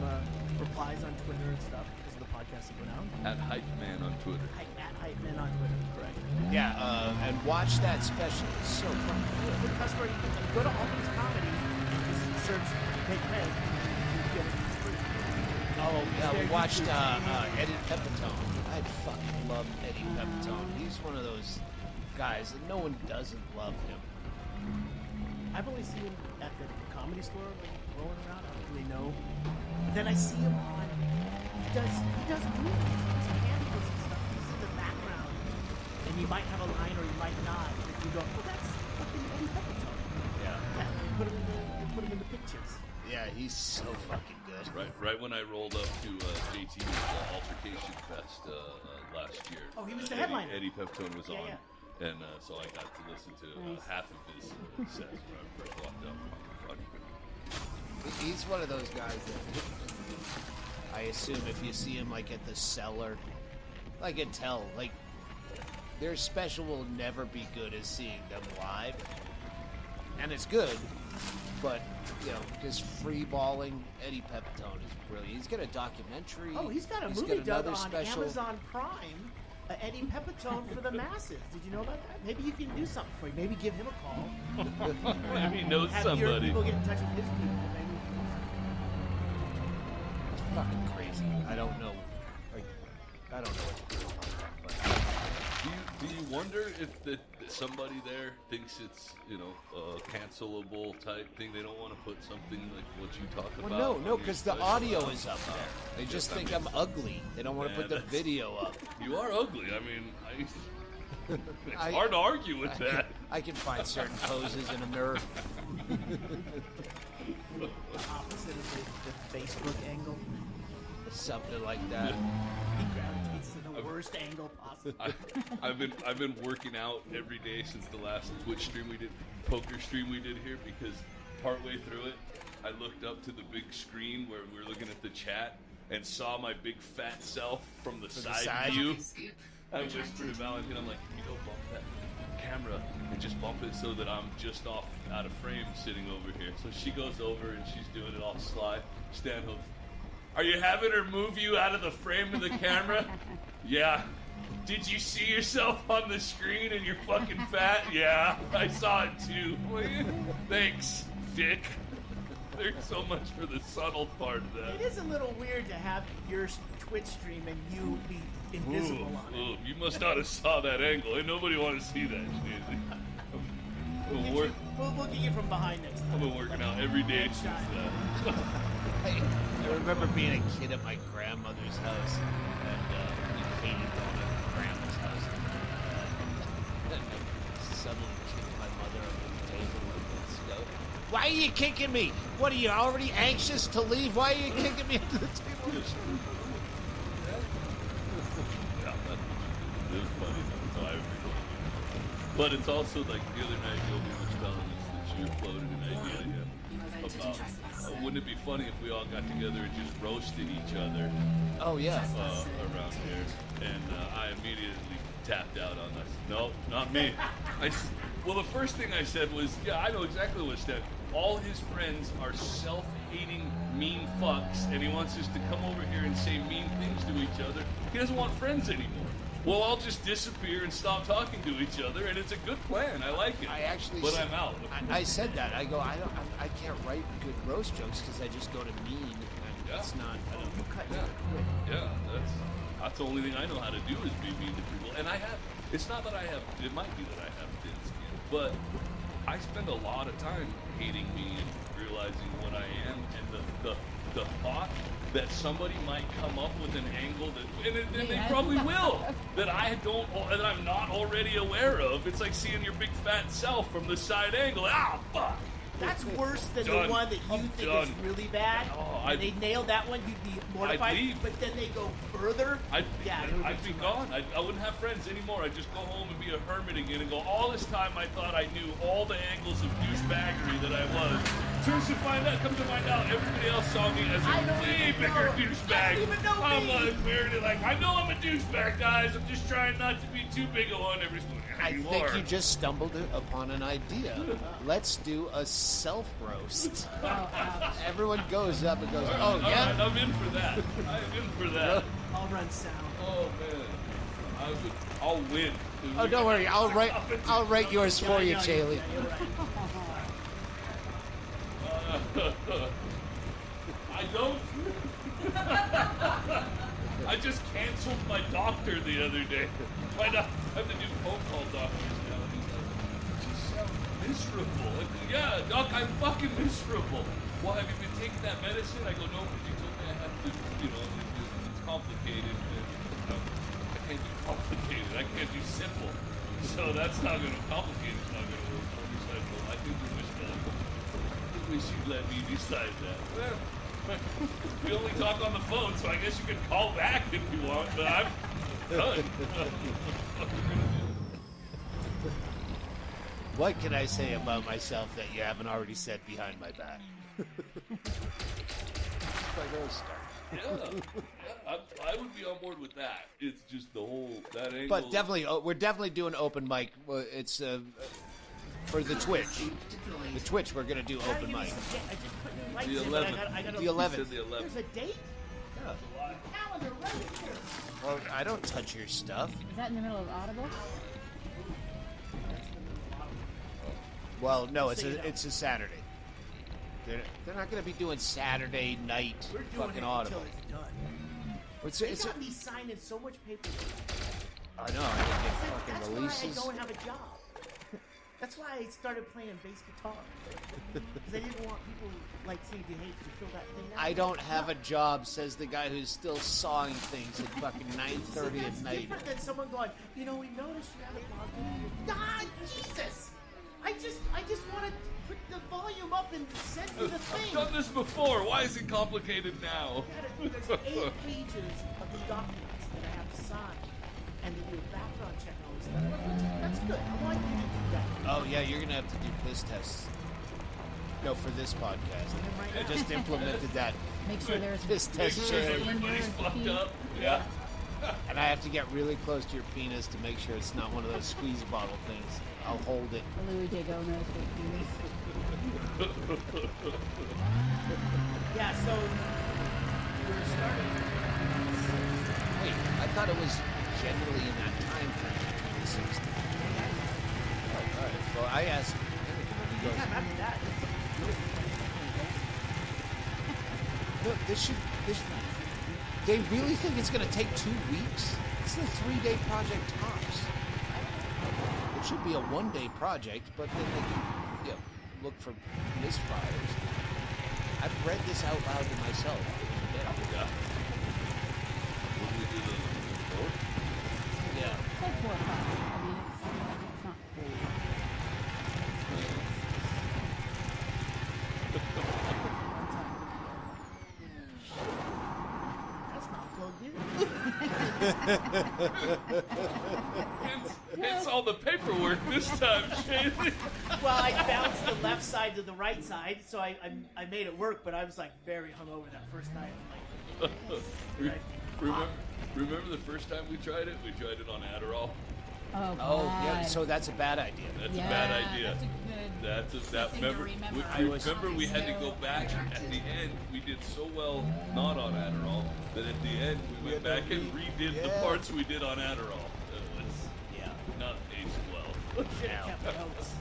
replies on Twitter and stuff because of the podcast that went out. At Hype Man on Twitter. At Hype Man on Twitter, correct. Yeah, and watch that special. It's so fun. The best way, go to Alton's Comedy and just search Nate Craig. You get it for free. Oh, yeah, we watched Eddie Pepitone. I fucking love Eddie Pepitone. He's one of those guys that no one doesn't love him. I've only seen him at the comedy store, like, rolling around. I don't really know. But then I see him on. He does movies. He does cameos and stuff. He's in the background, and he might have a line or he might not. But you go, oh, that's fucking Eddie Pepitone. Yeah. You put him in the pictures. Yeah, he's so fucking good. Right when I rolled up to JT's Altercation Fest last year. Oh, he was the headliner. Eddie Pepitone was on. Yeah. And so I got to listen to half of his sets when I first walked up. Fuck. He's one of those guys that I assume if you see him like at the Cellar, I can tell like their special will never be good as seeing them live, and it's good, but you know, just freeballing Eddie Pepitone is brilliant. He's got a documentary. Oh, he's got a movie done on Amazon Prime. Eddie Pepitone for the masses. Did you know about that? Maybe you can do something for you. Maybe give him a call. Maybe he knows Have somebody. your people get in touch with his people. Maybe. It's fucking crazy. I don't know. Like, I don't know what to do about that. But Do you wonder if somebody there thinks it's, you know, a cancelable type thing? They don't want to put something like what you talk about. well, no, because the audio is up there. They just think I'm ugly. They don't want to put the video up. You are ugly. I mean, it's hard to argue with that. I can find certain poses in a mirror. The opposite of the Facebook angle. Something like that. He gravitates to the worst angle possible. I've been working out every day since the last Twitch stream we did, poker stream we did here, because partway through it, I looked up to the big screen where we were looking at the chat and saw my big fat self from the side view. I whispered to Valentina, I'm like, you go bump that camera and just bump it so that I'm just off out of frame sitting over here. So she goes over and she's doing it all sly. Stanhope, are you having her move you out of the frame of the camera? Yeah. Did you see yourself on the screen and you're fucking fat? Yeah, I saw it too. Thanks, dick. There's so much for the subtle part of that. It is a little weird to have your Twitch stream and you be invisible on it. You must not have saw that angle. Ain't nobody want to see that, Schneezy. We'll get you from behind next time. I've been working out every day since that. I remember being a kid at my grandmother's house, and we hated going to grandma's house. And I suddenly kicked my mother under the table and let's go. Why are you kicking me? What, are you already anxious to leave? Why are you kicking me under the table? Yeah, it was funny. So I agree. But it's also like the other night, Yobi was telling us that she floated an idea to him about wouldn't it be funny if we all got together and just roasted each other Oh, yeah. around here? And I immediately tapped out on us. No, not me. Well, the first thing I said was, yeah, I know exactly what Stan. All his friends are self-hating, mean fucks, and he wants us to come over here and say mean things to each other. He doesn't want friends anymore. We'll all just disappear and stop talking to each other, and it's a good plan. I like it. I actually but said- I'm out. I said that. I go, I can't write good roast jokes because I just go to mean. And Yeah. It's not. Yeah, that's the only thing I know how to do is be mean to people. And it's not that I have, it might be that I have thin skin, but I spend a lot of time hating me and realizing what I am, and the thought that somebody might come up with an angle that, and they probably will, that I'm not already aware of. It's like seeing your big fat self from the side angle. Ah, fuck. That's worse than Done. the one that you I'm think done. is really bad. Oh, and they nailed that one, you'd be mortified. leave. But then they go further. I'd too be gone. I wouldn't have friends anymore. I'd just go home and be a hermit again and go, all this time I thought I knew all the angles of douchebaggery that I was. Come to find out, everybody else saw me as a I don't way even bigger know. douchebag. You don't even know I'm me. like, I know I'm a douchebag, guys. I'm just trying not to be too big a one. Everybody's going, I you think are. you just stumbled upon an idea. Let's do a self-roast. Everyone goes up and goes, oh, All yeah? right, I'm in for that. I'm in for that. I'll run sound. Oh, man. I'll win. Oh, don't worry. I'll write yours for you, Chaley. Yeah, you're right. I don't. I just canceled my doctor the other day. I have to do phone call doctors now. And he's like, you sound miserable. Like, yeah, doc, I'm fucking miserable. Well, have you been taking that medicine? I go, no, because you told me I have to, it's complicated. I can't do complicated. I can't do simple. So that's not going to complicate. It's not going to work. So I go, I think we wish you'd let me decide that. Well, we only talk on the phone, so I guess you can call back if you want, but I'm done. What can I say about myself that you haven't already said behind my back? My roast start. Yeah, I would be on board with that. It's just the whole, that angle. But definitely, we're definitely doing open mic. It's for the Twitch. The Twitch, we're gonna do open mic. I just put new lights The in, but 11th. I gotta The 11th. Said the 11th. There's a date? Calendar right here. Well, I don't touch your stuff. Is that in the middle of Audible? Well, no, it's a Saturday. They're not gonna be doing Saturday night We're doing fucking it Audible. until it's done. It's They got me signing so much paperwork. I know. I didn't get That's fucking why releases. I don't have a job. That's why I started playing bass guitar. Because I didn't want people like saying, "Hey, did you fill that thing out?" I don't have a job, says the guy who's still sawing things at fucking 9:30 at That's night. different than someone going, we noticed you haven't logged in. God, Jesus! I just want to put the volume up and send you the I've thing. done this before. Why is it complicated now? There's 8 pages of the documents that I have to sign, and they do a background check and all this stuff. That's good. I want you to do that. Oh yeah, you're gonna have to do piss tests. No, for this podcast. I just implemented that. Make sure there's Piss test Sure, chair. everybody's fucked up. Yeah. And I have to get really close to your penis to make sure it's not one of those squeeze bottle things. I'll hold it. Louis J. Gomez with penis. Yeah, so we're starting. Wait, I thought it was generally in that time frame between the 60s. Oh, all right. Well, I asked. He goes, Anytime after that, look, they really think it's going to take 2 weeks? It's a 3-day project tops. It should be a 1-day project, but then they can, look for misfires. I've read this out loud to myself. Yeah. When we did the report? Yeah. It's like 4 or 5. I mean, it's not crazy. Hence all the paperwork this time, Shaylee. Well, I bounced the left side to the right side, so I made it work. But I was like very hungover that first night. I'm like, Remember the first time we tried it? We tried it on Adderall. Oh, Oh, God. yeah, so that's a bad idea. That's Yeah, a bad idea. That's a good thing to remember. Remember we had to go back at the end. We did so well not on Adderall that at the end we went back and redid the parts we did on Adderall. It was not aged well. should have kept notes.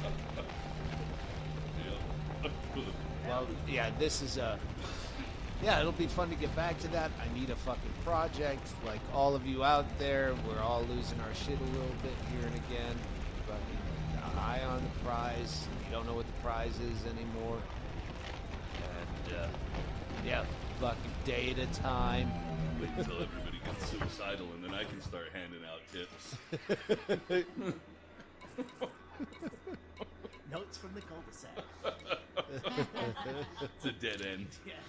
Yeah. Well, yeah, this is yeah, it'll be fun to get back to that. I need a fucking project. Like all of you out there, we're all losing our shit a little bit here and again. Fucking eye on the prize. You don't know what the prize is anymore. And yeah, fucking day at a time. Wait until everybody gets suicidal and then I can start handing out tips. Notes from the cul-de-sac. It's a dead end. Yeah.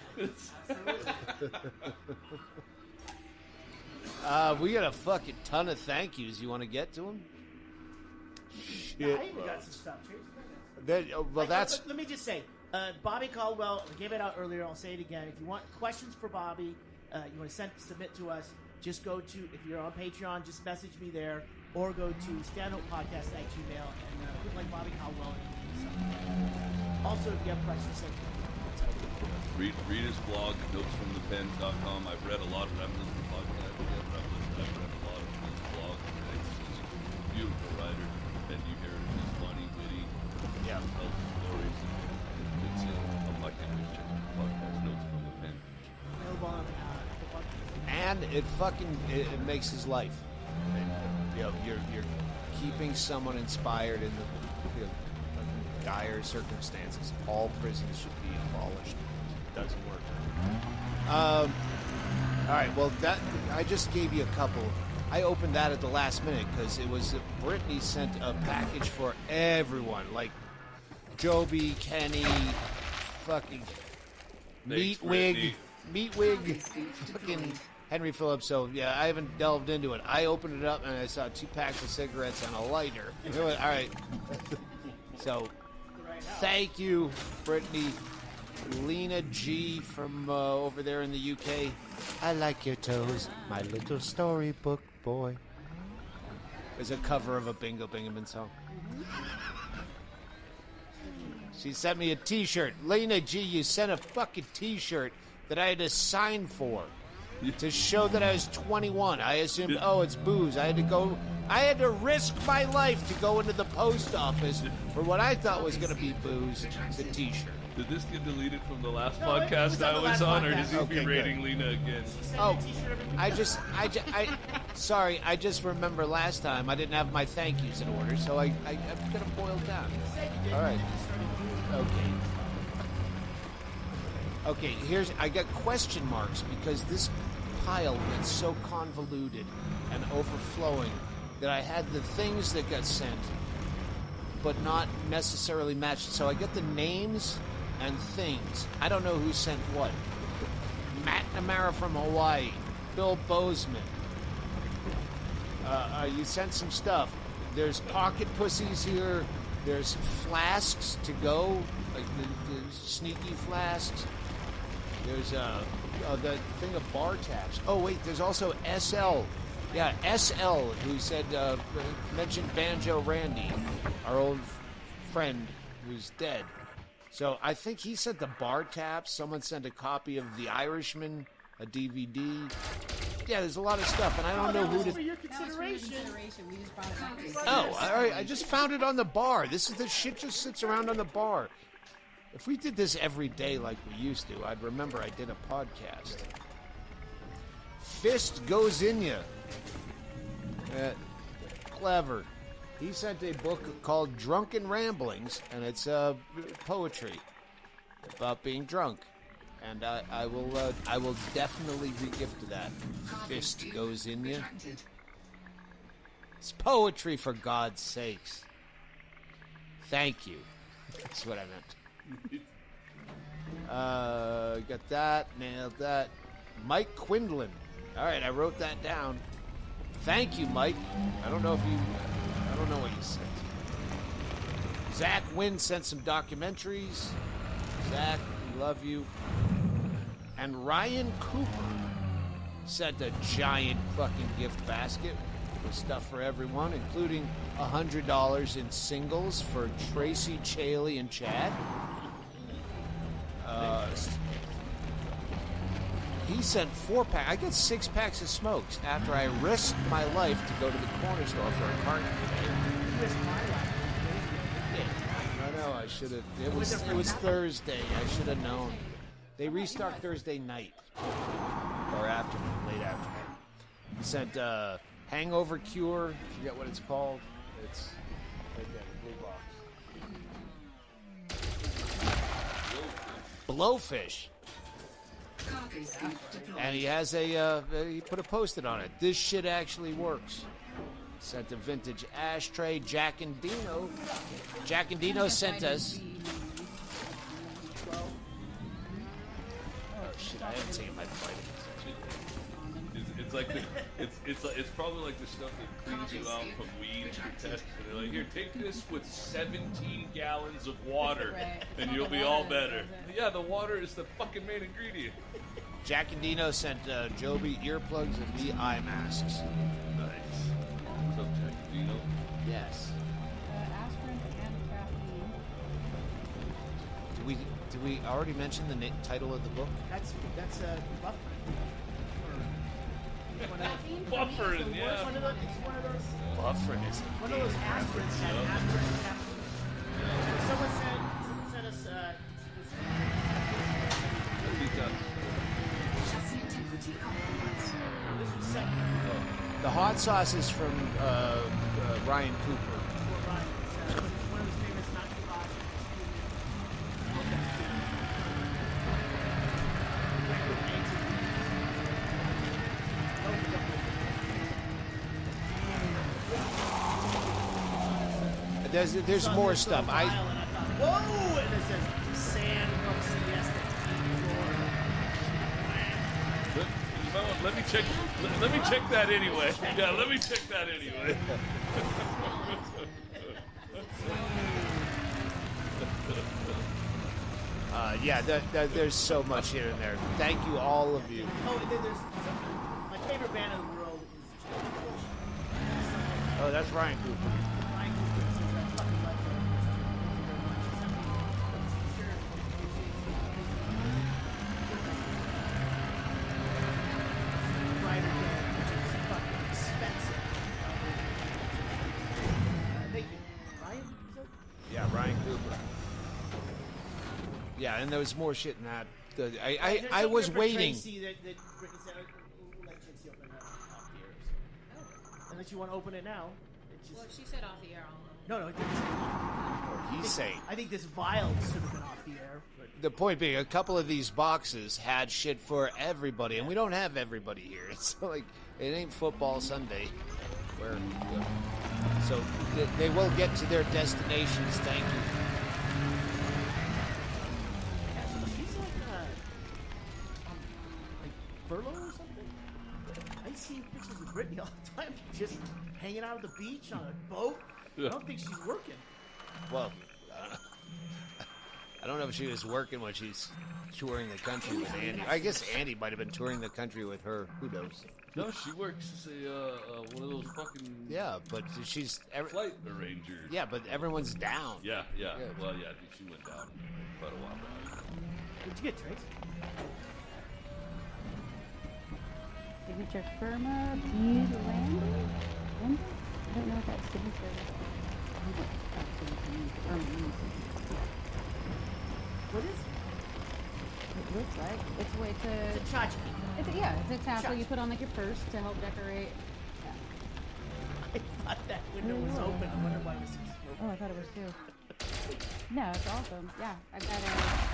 We got a fucking ton of thank yous. You want to get to them? Yeah, I even got some stuff. Well, that's... Let me just say, Bobby Caldwell, I gave it out earlier, I'll say it again. If you want questions for Bobby, you want to submit to us, just go to, if you're on Patreon, just message me there, or go to standuppodcast@gmail.com and put like Bobby Caldwell and also, if you have questions, send them. Read his blog, notesfromthepen.com. I've read a lot of them. Listened to podcasts. I've read a lot of his blog. He's a beautiful writer, and you hear his funny, witty, tells stories. It's a much interesting podcast, Notes from the Pen. Available on the podcast. And it fucking it makes his life. You know, you're keeping someone inspired in the fucking dire circumstances. All prisons should be abolished. It doesn't work. All right. Well, that I just gave you a couple. I opened that at the last minute because it was Brittany sent a package for everyone, like Joby, Kenny, fucking Meatwig, fucking Henry Phillips. So yeah, I haven't delved into it. I opened it up and I saw 2 packs of cigarettes and a lighter. All right. So thank you, Brittany. Lena G from over there in the UK. I like your toes, my little storybook boy. There's a cover of a Bingo Bingaman song. She sent me a t-shirt. Lena G, you sent a fucking t-shirt that I had to sign for to show that I was 21. I assumed, oh, it's booze. I had to risk my life to go into the post office for what I thought was going to be booze. It's a t-shirt. Did this get deleted from the last podcast I was on, or is he berating Lena again? Oh, sorry, I just remember last time I didn't have my thank yous in order, so I'm gonna boil down. All right. Okay, I got question marks because this pile went so convoluted and overflowing that I had the things that got sent, but not necessarily matched. So I get the names and things. I don't know who sent what. Matt Namara from Hawaii. Bill Bozeman. You sent some stuff. There's pocket pussies here. There's flasks to go, like the sneaky flasks. There's the thing of bar tabs. Oh wait, there's also SL. Yeah, SL, who said mentioned Banjo Randy, our old friend who's dead. So I think he sent the bar taps. Someone sent a copy of The Irishman, a DVD. Yeah, there's a lot of stuff, and I don't know who to. For your consideration. We just brought it back. Oh, all right. I just found it on the bar. This shit just sits around on the bar. If we did this every day like we used to, I'd remember I did a podcast. Fist goes in ya. Clever. He sent a book called Drunken Ramblings, and it's poetry about being drunk. And I will definitely re-gift that. Fist goes in ya. It's poetry, for God's sakes. Thank you. That's what I meant. Got that. Nailed that. Mike Quinlan. All right, I wrote that down. Thank you, Mike. I don't know what you sent. Zach Wynn sent some documentaries. Zach, we love you. And Ryan Cooper sent a giant fucking gift basket with stuff for everyone, including $100 in singles for Tracy, Chaley, and Chad. He sent 4-pack. I got 6 packs of smokes after I risked my life to go to the corner store for a carton today. I know. I should have. It was Thursday. I should have known. They restart Thursday night or afternoon, late afternoon. He sent Hangover Cure. I forget what it's called. It's right there, the blue box. Blowfish. And he has he put a post-it on it. This shit actually works. Sent a vintage ashtray. Jack and Dino sent us. Oh shit! I haven't taken my vitamins. It's probably like the stuff that cleans you out from weed and tests. And they're like, here, take this with 17 gallons of water, and you'll be all better. Yeah, the water is the fucking main ingredient. Jack and Dino sent Joby earplugs and me eye masks. Nice. What's up, Jack and Dino? Yes. Aspirin and caffeine. Did we already mention the title of the book? That's Buffering, yeah. It's one of those. Buffering is One of those aspirins that aspirin and caffeine. Someone sent us. This was sent. the hot sauce is from Ryan Cooper. One of his favorites, not too hot. There's more stuff. Whoa! And it says sand from Siesta Florida. Let me check. Let me check that anyway. Yeah, let me check that anyway. There's so much here and there. Thank you, all of you. Oh, there's my favorite band in the world is GeForce. Oh, that's Ryan Cooper. Ryan Cooper is a fucking legend. Thank you very much. Writer band, which is fucking expensive. Thank you. Ryan? Is that? Yeah, Ryan Cooper. Yeah, and there was more shit in that. I was waiting. Tracy that we'll let Trixie open it up off the air. Unless you want to open it now. Well, she said off the air. No, it didn't say that. He's saying. I think this vial should have been off the air. But The point being, a couple of these boxes had shit for everybody, and we don't have everybody here. It's like, it ain't football Sunday. So they will get to their destinations. Thank you. she's like furlough or something. I see pictures of Brittany all the time, just hanging out at the beach on a boat. I don't think she's working. Well, I don't know if she was working when she's touring the country with Andy. I guess Andy might have been touring the country with her. Who knows? No, she works as one of those fucking But she's flight arranger. Yeah, but everyone's down. Yeah. Well, yeah, I think she went down quite a while back. What'd you get, Trace? Signature Firma Buellander? I don't know if that's signature. What is It looks like. It's a way to... it? It's a tchotchke. It's a tassel you put on like your purse to help decorate. Yeah. I thought that window was open. I wonder why it was so Oh, I thought it was too. No, it's awesome. Yeah, I've got a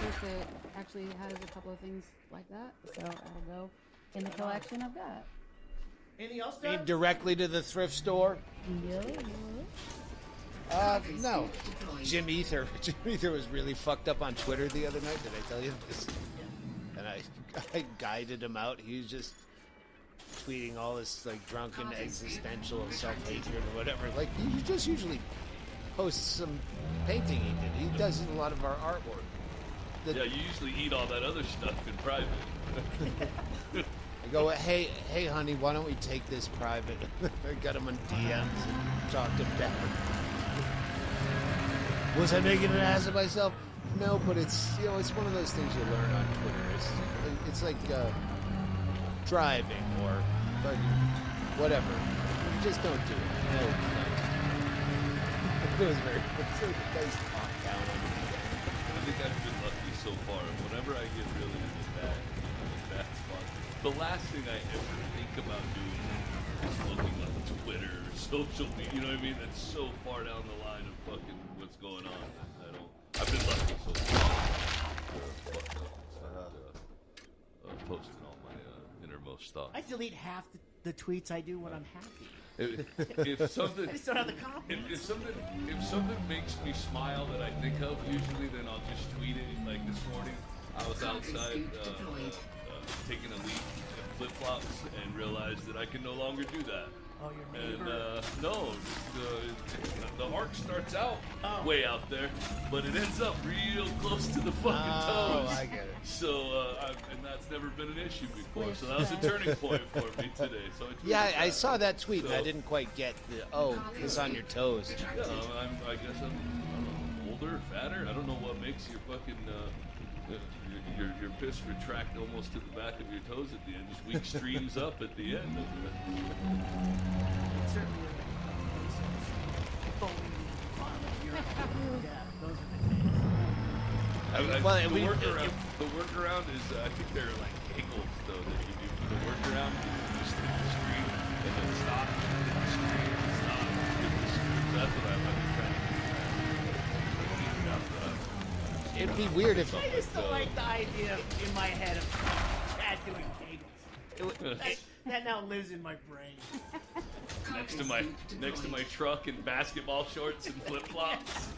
purse that actually has a couple of things like that, so that'll go in the collection I've got. Anything else, Aimed Doug? directly to the thrift store. No. Jim Ether was really fucked up on Twitter the other night. Did I tell you this? And I guided him out. He was just tweeting all this like drunken existential self-hatred or whatever. Like he just usually posts some painting he did. He does a lot of our artwork. Yeah, you usually eat all that other stuff in private. I go, hey, honey, why don't we take this private? I got him on DMs and talked him down. Was I making an ass of myself? No, but it's it's one of those things you learn on Twitter. It's like driving or whatever. You just don't do it. No. It was very nice talk down on me. I think I've been lucky so far. Whenever I get really in the bad spot, the last thing I ever think about doing is looking up Twitter or social media. You know what I mean? That's so far down the line of fucking what's going on. I've been lucky so far. Posting all my innermost thoughts. I delete half the tweets I do when I'm happy. If something, I just don't have the confidence. if something makes me smile that I think of, usually then I'll just tweet it. Like this morning, I was outside taking a leak in flip-flops and realized that I can no longer do that. Oh, your neighbor. And no, the arc starts out way out there, but it ends up real close to the fucking toes. I get it. So, and that's never been an issue before. So that was a turning point for me today. So I saw that tweet and I didn't quite get it's on your toes. Yeah, I guess I'm older, fatter. I don't know what makes your fucking your piss retract almost to the back of your toes at the end. Just weak streams up at the end. It's certainly foaming those are the days. The workaround is, I think they're like angles though that you do for the workaround. You just hit the screen and then stop, hit the screen and stop, hit the screen. So that's what I've been trying to do. It'd be weird if I just don't like the idea in my head of Chad doing kegels. That now lives in my brain. next to my truck in basketball shorts and flip flops.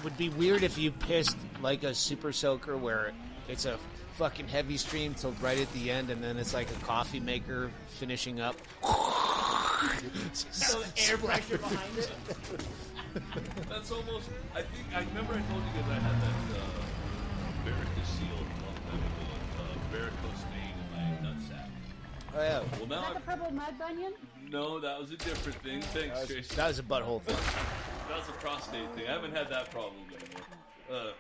Would be weird if you pissed like a super soaker where it's a fucking heavy stream till right at the end and then it's like a coffee maker finishing up. So air pressure behind it. That's almost. I remember I told you guys I had that varicocele a long time ago, varicose vein in my nutsack. Oh yeah. Well, now Is that the purple mud bunion? no, that was a different thing. Thanks, Jason. That was a butthole thing. That was a prostate thing. I haven't had that problem anymore.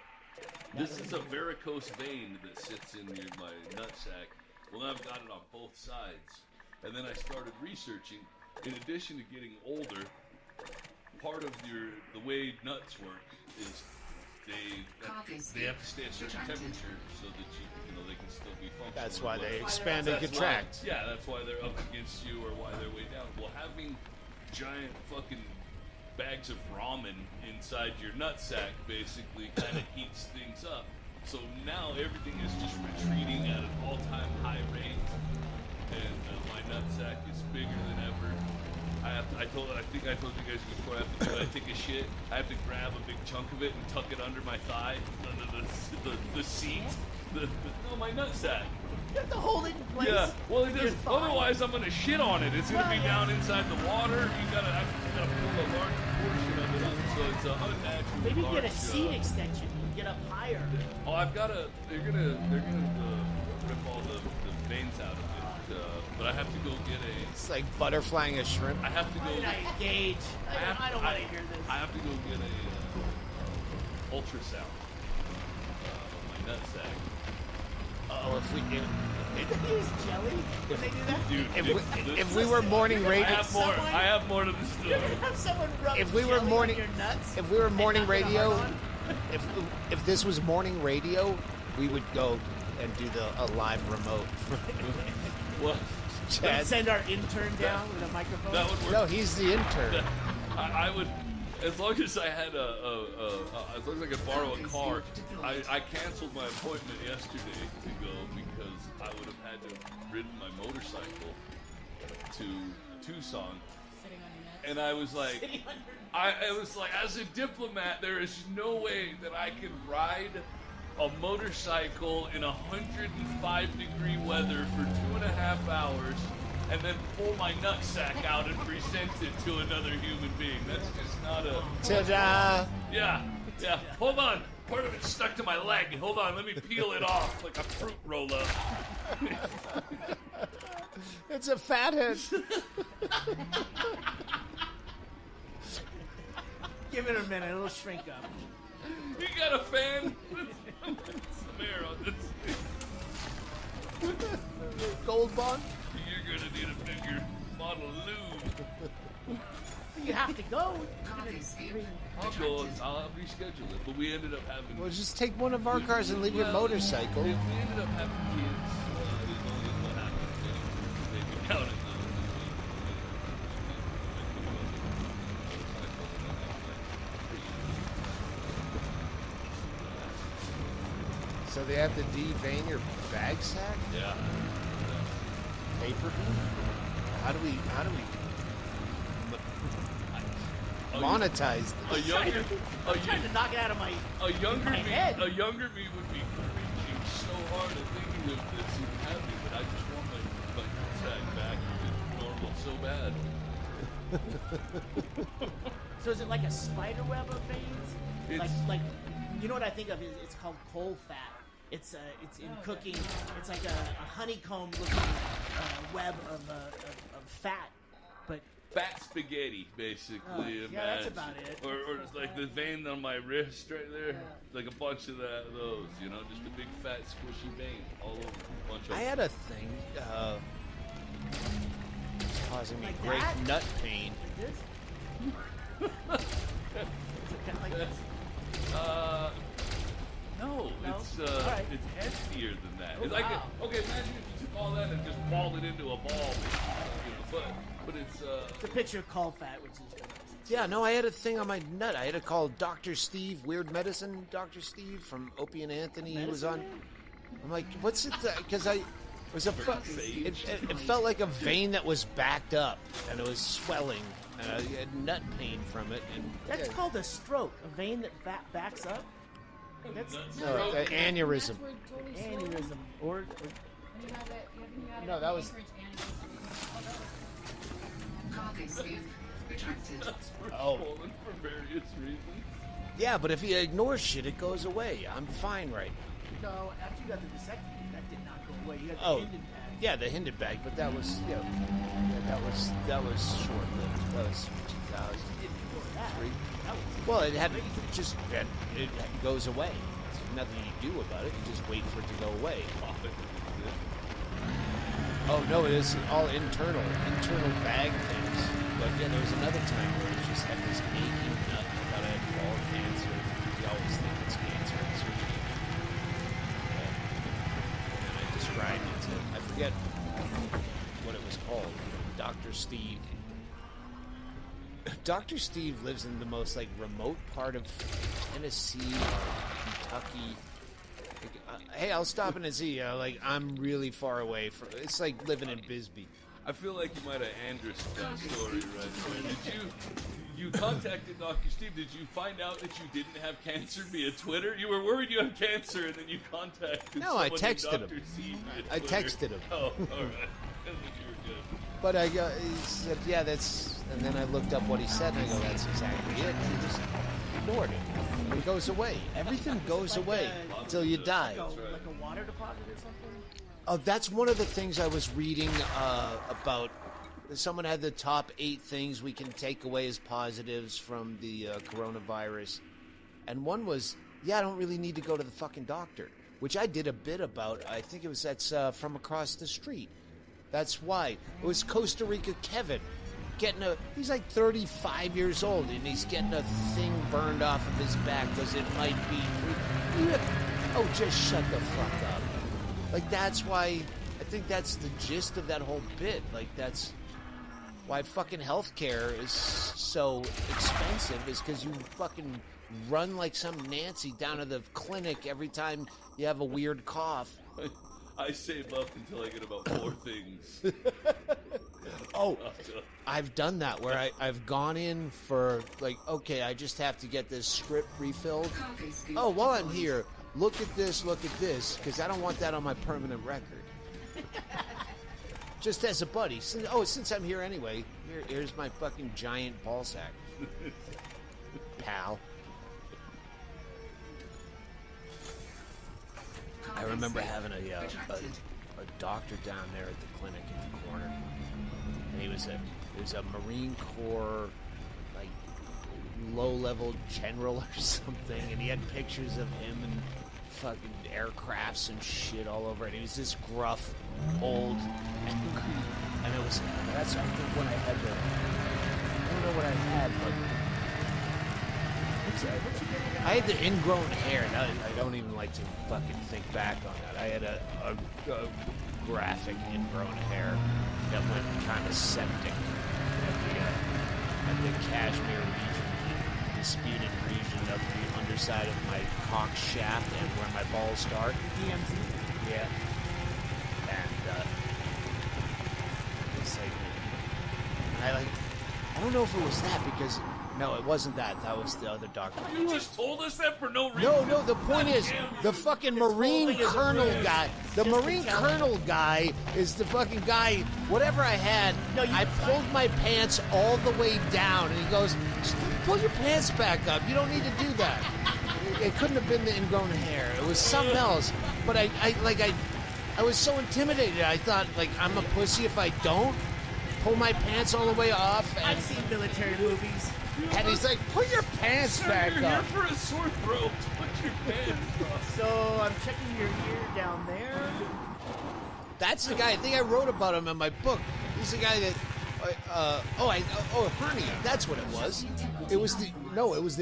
This is a varicose vein that sits in my nutsack. Well, now I've got it on both sides, and then I started researching. In addition to getting older, part of the way nuts work is they have to stay at a certain temperature so that they can still be functional. That's why they expand and contract. That's why they're up against you or why they're way down. Well, having giant fucking bags of ramen inside your nutsack basically kind of heats things up. So now everything is just retreating at an all-time high rate, and my nutsack is bigger than ever. I think I told you guys before. When I take a shit, I have to grab a big chunk of it and tuck it under my thigh, under the seat. My nutsack. You have to hold it in place. Yeah. Well, it does. Otherwise, I'm gonna shit on it. It's gonna be down inside the water. You gotta pull a large portion of it up, so it's a unnatural. Maybe large, get a seat extension and get up higher. Oh, I've got a. They're gonna rip all the veins out of it. But I have to go get a. It's like butterflying a shrimp. I have to go. Why did I engage? I don't want to hear this. I have to go get a ultrasound on my nutsack. Oh, if we do. They use jelly? If they do that? Dude, If we were morning radio, I have more to the story. You're gonna have someone rub If we were jelly morning- on your nuts? if we were and morning not get a radio, hard on? if this was morning radio, we would go and do a live remote. Well, Chad. Send our intern down with a microphone. that would work. No, he's the intern. I would, as long as I had as long as I could borrow a car. I canceled my appointment yesterday to go because I would have had to have ridden my motorcycle to Tucson, Sitting on your nuts. and I was like, as a diplomat, there is no way that I could ride a motorcycle in 105-degree weather for 2.5 hours and then pull my nutsack out and present it to another human being. That's just not a... Ta-da! Yeah. Hold on. Part of it's stuck to my leg. Hold on, let me peel it off like a fruit roll-up. It's a fathead. Give it a minute, it'll shrink up. You got a fan? Some air on this thing. Gold bond? You're gonna need a bigger bottle of lube. You have to go. Copy, Scoop. I'll go. I'll reschedule it. But we ended up having. Well, just take one of our cars and leave your motorcycle. We ended up having kids. Is what happened. They counted So they have to devein your bag sack? Yeah. Pay-per-view? How do we monetize this? A younger, I'm trying to knock it out of my my head. A younger me would be cringing so hard at thinking of this even happening, but I just want my sack back to normal so bad. So is it like a spider web of veins? Like you know what I think of? It's called coal fat. It's in cooking. It's like a honeycomb looking web of fat, but Fat spaghetti, basically. yeah, that's about it. Or it's like the vein on my wrist right there, like a bunch of those, you know, just a big fat squishy vein all over. A bunch of I had a thing causing me Like great that? nut pain. Is it kind of like this? No, No? it's Alright. it's heftier than that. Oh, It's like wow. okay, imagine if you took all that and just balled it into a ball, you know, but it's It's a picture of coal fat, which is Yeah, no, I had a thing on my nut. I had to call Dr. Steve, Weird Medicine Dr. Steve from Opie and Anthony. He was on. I'm like, what's it? Because it was it felt like a vein that was backed up and it was swelling. And I had nut pain from it. And that's called a stroke. A vein that backs up. That's no, the aneurysm. That's where it totally slows. aneurysm or When you have it, you have No, that was- Copy, Scoop. Retracted. Oh. swollen for various reasons. Yeah, but if you ignore shit, it goes away. I'm fine right now. no. After you got the vasectomy, that did not go away. You got the Oh, Hinden bag. yeah, the Hinden bag, but that was that was short-lived. That was 2000. Before that, that was Well, it had just it goes away. There's nothing you do about it. You just wait for it to go away. Oh no, it is all internal bag things. But yeah, there was another time where it just had this aching nut. I thought I had ball cancer. You always think it's cancer. It's surgery. And I described it to I forget what it was called. Dr. Steve. Dr. Steve lives in the most like remote part of Tennessee or Kentucky. Like, hey, I'll stop in and see you. Like, I'm really far away from. It's like living in Bisbee. I feel like you might have Andrus that story right there. Did you contacted Dr. Steve? Did you find out that you didn't have cancer via Twitter? You were worried you had cancer, and then you contacted. No, I someone named texted Dr. him. Steve via I Twitter. texted him. Oh, all right. I think you were good. But he said, yeah, that's. And then I looked up what he said, and I go, that's exactly it. And he just ignored it. It goes away. Everything goes away until you die. like a water deposit or something. Oh, that's one of the things I was reading about. Someone had the top 8 things we can take away as positives from the coronavirus. And one was, I don't really need to go to the fucking doctor, which I did a bit about. I think that's from across the street. That's why. It was Costa Rica Kevin. He's like 35 years old, and he's getting a thing burned off of his back because it might be. Oh, just shut the fuck up. Like, that's why. I think that's the gist of that whole bit. Like, that's why fucking healthcare is so expensive, is because you fucking run like some Nancy down to the clinic every time you have a weird cough. I save up until I get about 4 things. Oh, I've done that where I've gone in for like, okay, I just have to get this script refilled. Copy, Scoop. Oh, while I'm here, look at this, because I don't want that on my permanent record. Just as a buddy. Since I'm here anyway, here's my fucking giant ball sack. Pal. I remember having a doctor down there at the clinic in the corner, and he was a Marine Corps like low-level general or something, and he had pictures of him and fucking aircrafts and shit all over it. He was this gruff, old, and it was that's I think when I had I don't know what I had, but. I had the ingrown hair, and I don't even like to fucking think back on that. I had a graphic ingrown hair that went kind of septic at the Kashmir region, the disputed region of the underside of my cock shaft and where my balls start. DMZ? Yeah. And it's like, I don't know if it was that because... No, it wasn't that. That was the other doctor. You just told us that for no reason. No, the point is, the fucking Marine Colonel guy, the Marine Colonel guy is the fucking guy, whatever I had, I pulled my pants all the way down, and he goes, pull your pants back up. You don't need to do that. It couldn't have been the ingrown hair. It was something else. But I was so intimidated. I thought, like, I'm a pussy if I don't pull my pants all the way off. I've seen military movies. And he's like, put your pants back you're up. Here for a sore throat. Put your pants up. So I'm checking your ear down there. That's the guy. I think I wrote about him in my book. He's the guy that. Hernia. That's what it was. It was the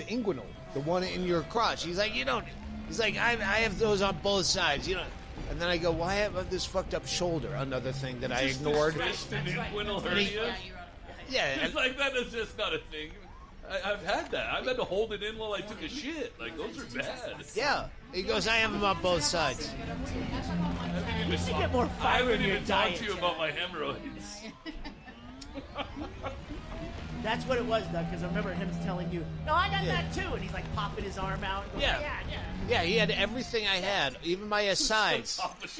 inguinal, the one in your crotch. He's like, you don't. He's like, I have those on both sides. You know. And then I go, well, I have this fucked up shoulder. Another thing that I ignored. Inguinal hernia. Yeah, it's like that is just not a thing. I've had that. I've had to hold it in while I took a shit. Like, those are bad. Yeah. He goes, I have them on both sides. You should get more fiber in your diet. I haven't even talked to you about my hemorrhoids. That's what it was, Doug, because I remember him telling you, no, I got that too. And he's like popping his arm out. Going, Yeah, he had everything I had, even my sides. It's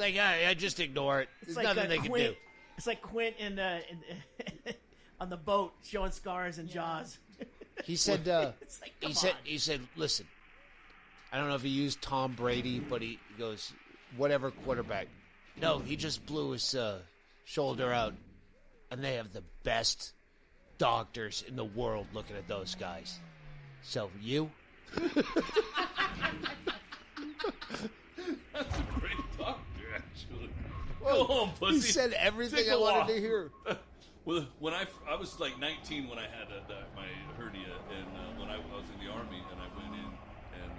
like, I just ignore it. There's like nothing they can do. It's like Quint in on the boat showing scars and Jaws. He said, like, he said, listen, I don't know if he used Tom Brady, but he goes, whatever quarterback. No, he just blew his shoulder out, and they have the best doctors in the world looking at those guys. So, you? That's a great doctor, actually. Well, go home, pussy. He said everything I wanted to hear. Well, when I was like 19 when I had my hernia, and when I was in the Army, and I went in and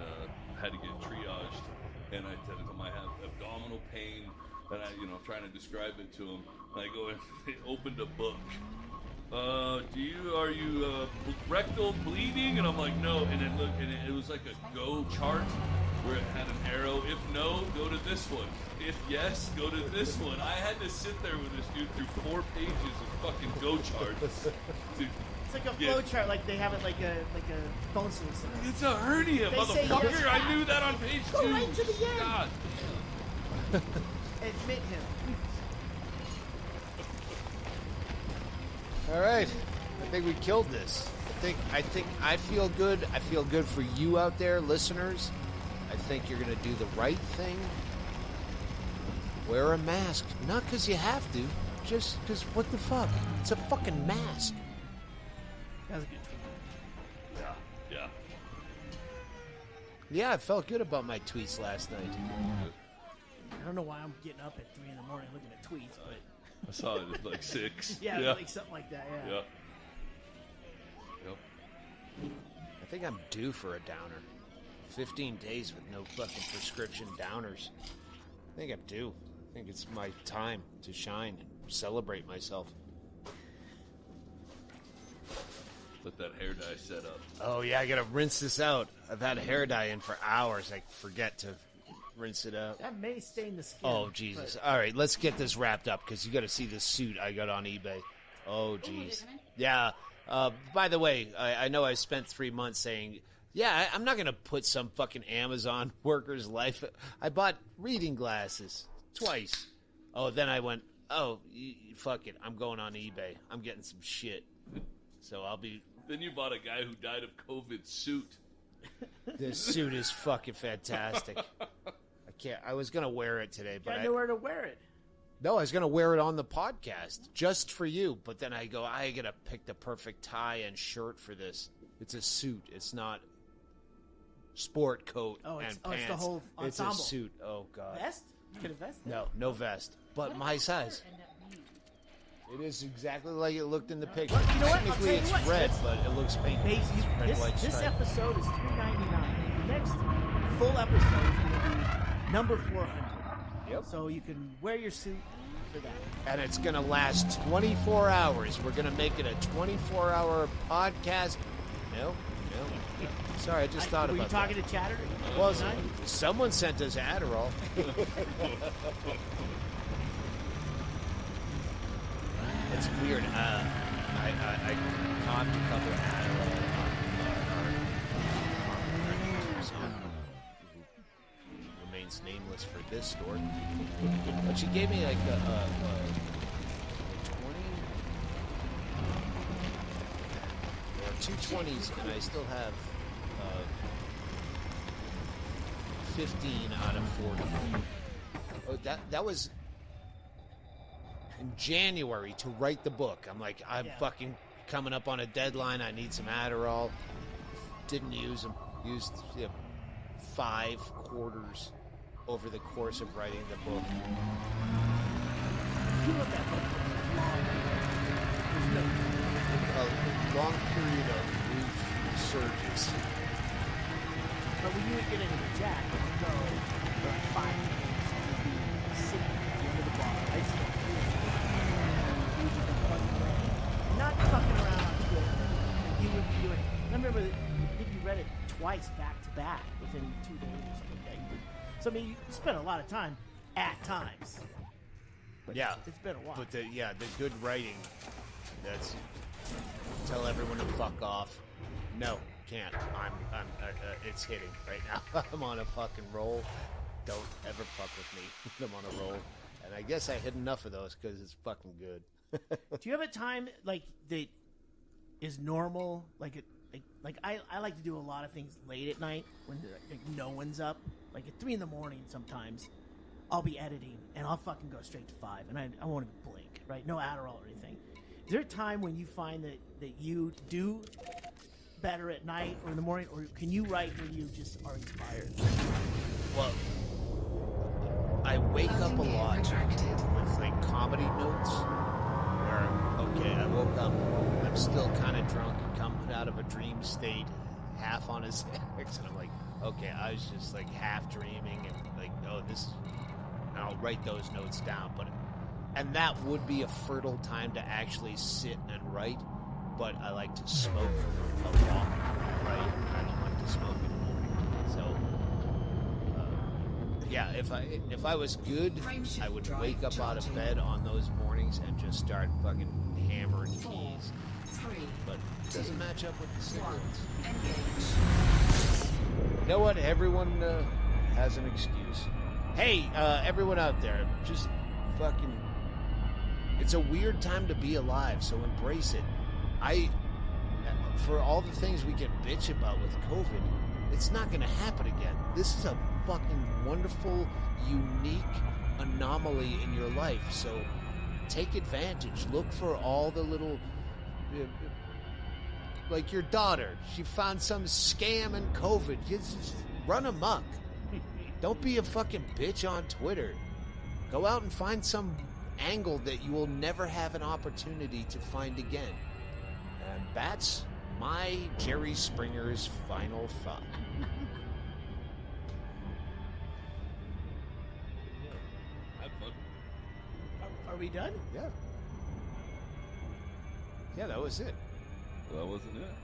had to get triaged, and I said to him, I have abdominal pain, and I'm trying to describe it to him, and I go in, they opened a book. Are you rectal bleeding? And I'm like, no. And it was like a go chart where it had an arrow. If no, go to this one. If yes, go to this one. I had to sit there with this dude through 4 pages of fucking go charts. It's like a flow chart, like they have it like a phone solution. It's a hernia, motherfucker. Yes, I knew that on page 2. Go right to the end. God. Admit him. All right, I think we killed this. I feel good. I feel good for you out there, listeners. I think you're gonna do the right thing. Wear a mask, not because you have to, just because what the fuck? It's a fucking mask. That was a good tweet. Yeah. Yeah, I felt good about my tweets last night. I don't know why I'm getting up at 3 in the morning looking at tweets, but. I saw it at like 6. Yeah, like something like that, yeah. Yep. I think I'm due for a downer. 15 days with no fucking prescription downers. I think I'm due. I think it's my time to shine, celebrate myself. Let that hair dye set up. Oh, yeah, I gotta rinse this out. I've had hair dye in for hours. I forget to rinse it out. That may stain the skin. Oh, Jesus. All right, let's get this wrapped up because you got to see this suit I got on eBay. Oh, jeez. Yeah. By the way, I know I spent 3 months saying, yeah, I'm not going to put some fucking Amazon worker's life. I bought reading glasses twice. Oh, then I went, oh, fuck it, I'm going on eBay. I'm getting some shit. So I'll be... Then you bought a guy who died of COVID suit. This suit is fucking fantastic. I was going to wear it today, but Got nowhere to wear it. No, I was going to wear it on the podcast just for you. But then I go, I got to pick the perfect tie and shirt for this. It's a suit. It's not sport coat and pants. It's the whole ensemble. It's a suit. Oh, God. Vest? You get a vest? No vest. But my size. It is exactly like it looked in the picture. Well, you know what? Technically, it's red, but it looks pink. This episode is $3.99. The next full episode is going to be number 400. Yep. So you can wear your suit for that. And it's going to last 24 hours. We're going to make it a 24-hour podcast. No. Sorry, I just thought about that. Were you talking to Chatter? Well, someone sent us Adderall. It's weird. I copped a couple of Adderall who remains nameless for this store. But she gave me like a 20 or 2 20s, and I still have 15 out of 40. Oh, that was in January to write the book. I'm like, I'm fucking coming up on a deadline. I need some Adderall. Didn't use them. Used 5 quarters over the course of writing the book. A long period of brief surges. But when you get into the jack, you go for 5 minutes and you'll be sitting at the end of the bar, ice not fucking around on Twitter. You would be doing. I remember that you read it twice back to back within 2 days or something like that. So I mean, you spent a lot of time at times. But yeah, it's been a while. But the good writing. That's tell everyone to fuck off. No, can't. I'm it's hitting right now. I'm on a fucking roll. Don't ever fuck with me. I'm on a roll. And I guess I hit enough of those because it's fucking good. Do you have a time like that is normal? Like I like to do a lot of things late at night when like, no one's up. Like at 3 in the morning sometimes, I'll be editing and I'll fucking go straight to 5 and I won't even blink. Right? No Adderall or anything. Is there a time when you find that you do better at night or in the morning, or can you write when you just are inspired? Well, I wake up a lot with like comedy notes where, okay, I woke up, I'm still kind of drunk and coming out of a dream state, half on his Xanax, and I'm like, okay, I was just like half dreaming and like, oh, this, and I'll write those notes down, and that would be a fertile time to actually sit and write, but I like to smoke a lot, right? I don't like to smoke in the morning, so yeah, if I was good, I would wake up out of bed on those mornings and just start fucking hammering keys. But it doesn't match up with the cigarettes. You know what? Everyone has an excuse. Hey, everyone out there, just fucking... It's a weird time to be alive, so embrace it. For all the things we can bitch about with COVID, it's not going to happen again. This is a fucking wonderful, unique anomaly in your life. So take advantage. Look for all the little... like your daughter. She found some scam in COVID. Just run amok. Don't be a fucking bitch on Twitter. Go out and find some angle that you will never have an opportunity to find again. And that's my Jerry Springer's final thought. Have fun. Are we done? Yeah. Yeah, that was it. Well, that wasn't it.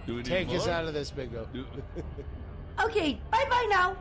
Do we need Take us more? out of this, Bingo. Okay, bye-bye now.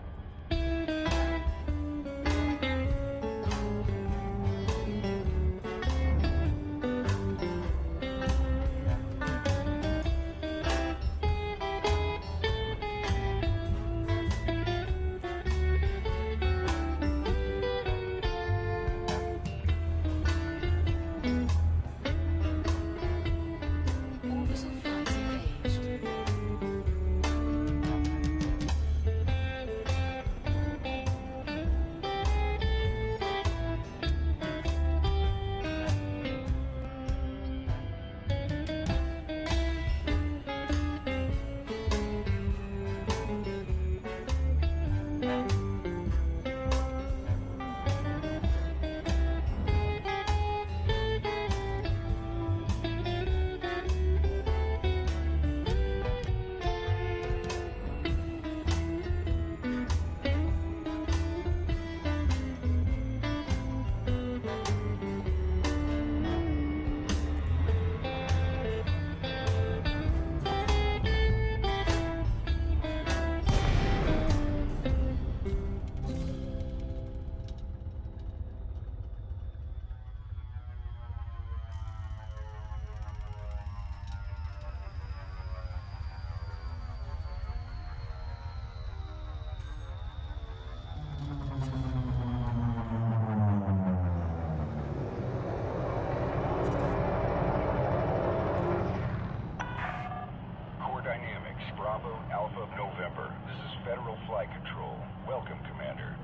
Control. Welcome, Commander.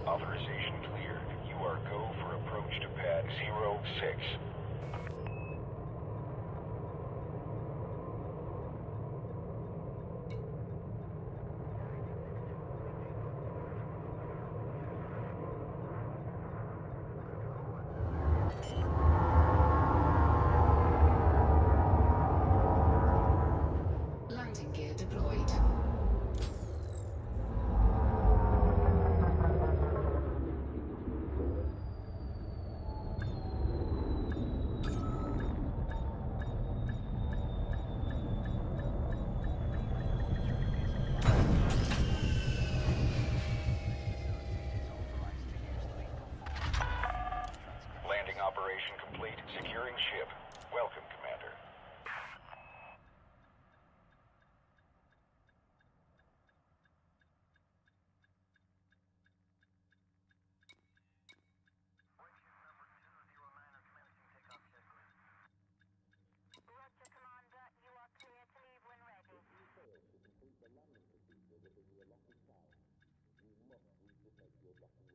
Authorization cleared. You are go for approach to pad 06. Landing gear deployed. Landing operation complete. Securing ship. Welcome, Commander. To complete the landing procedure within the allotted time, you must resubmit your documentation.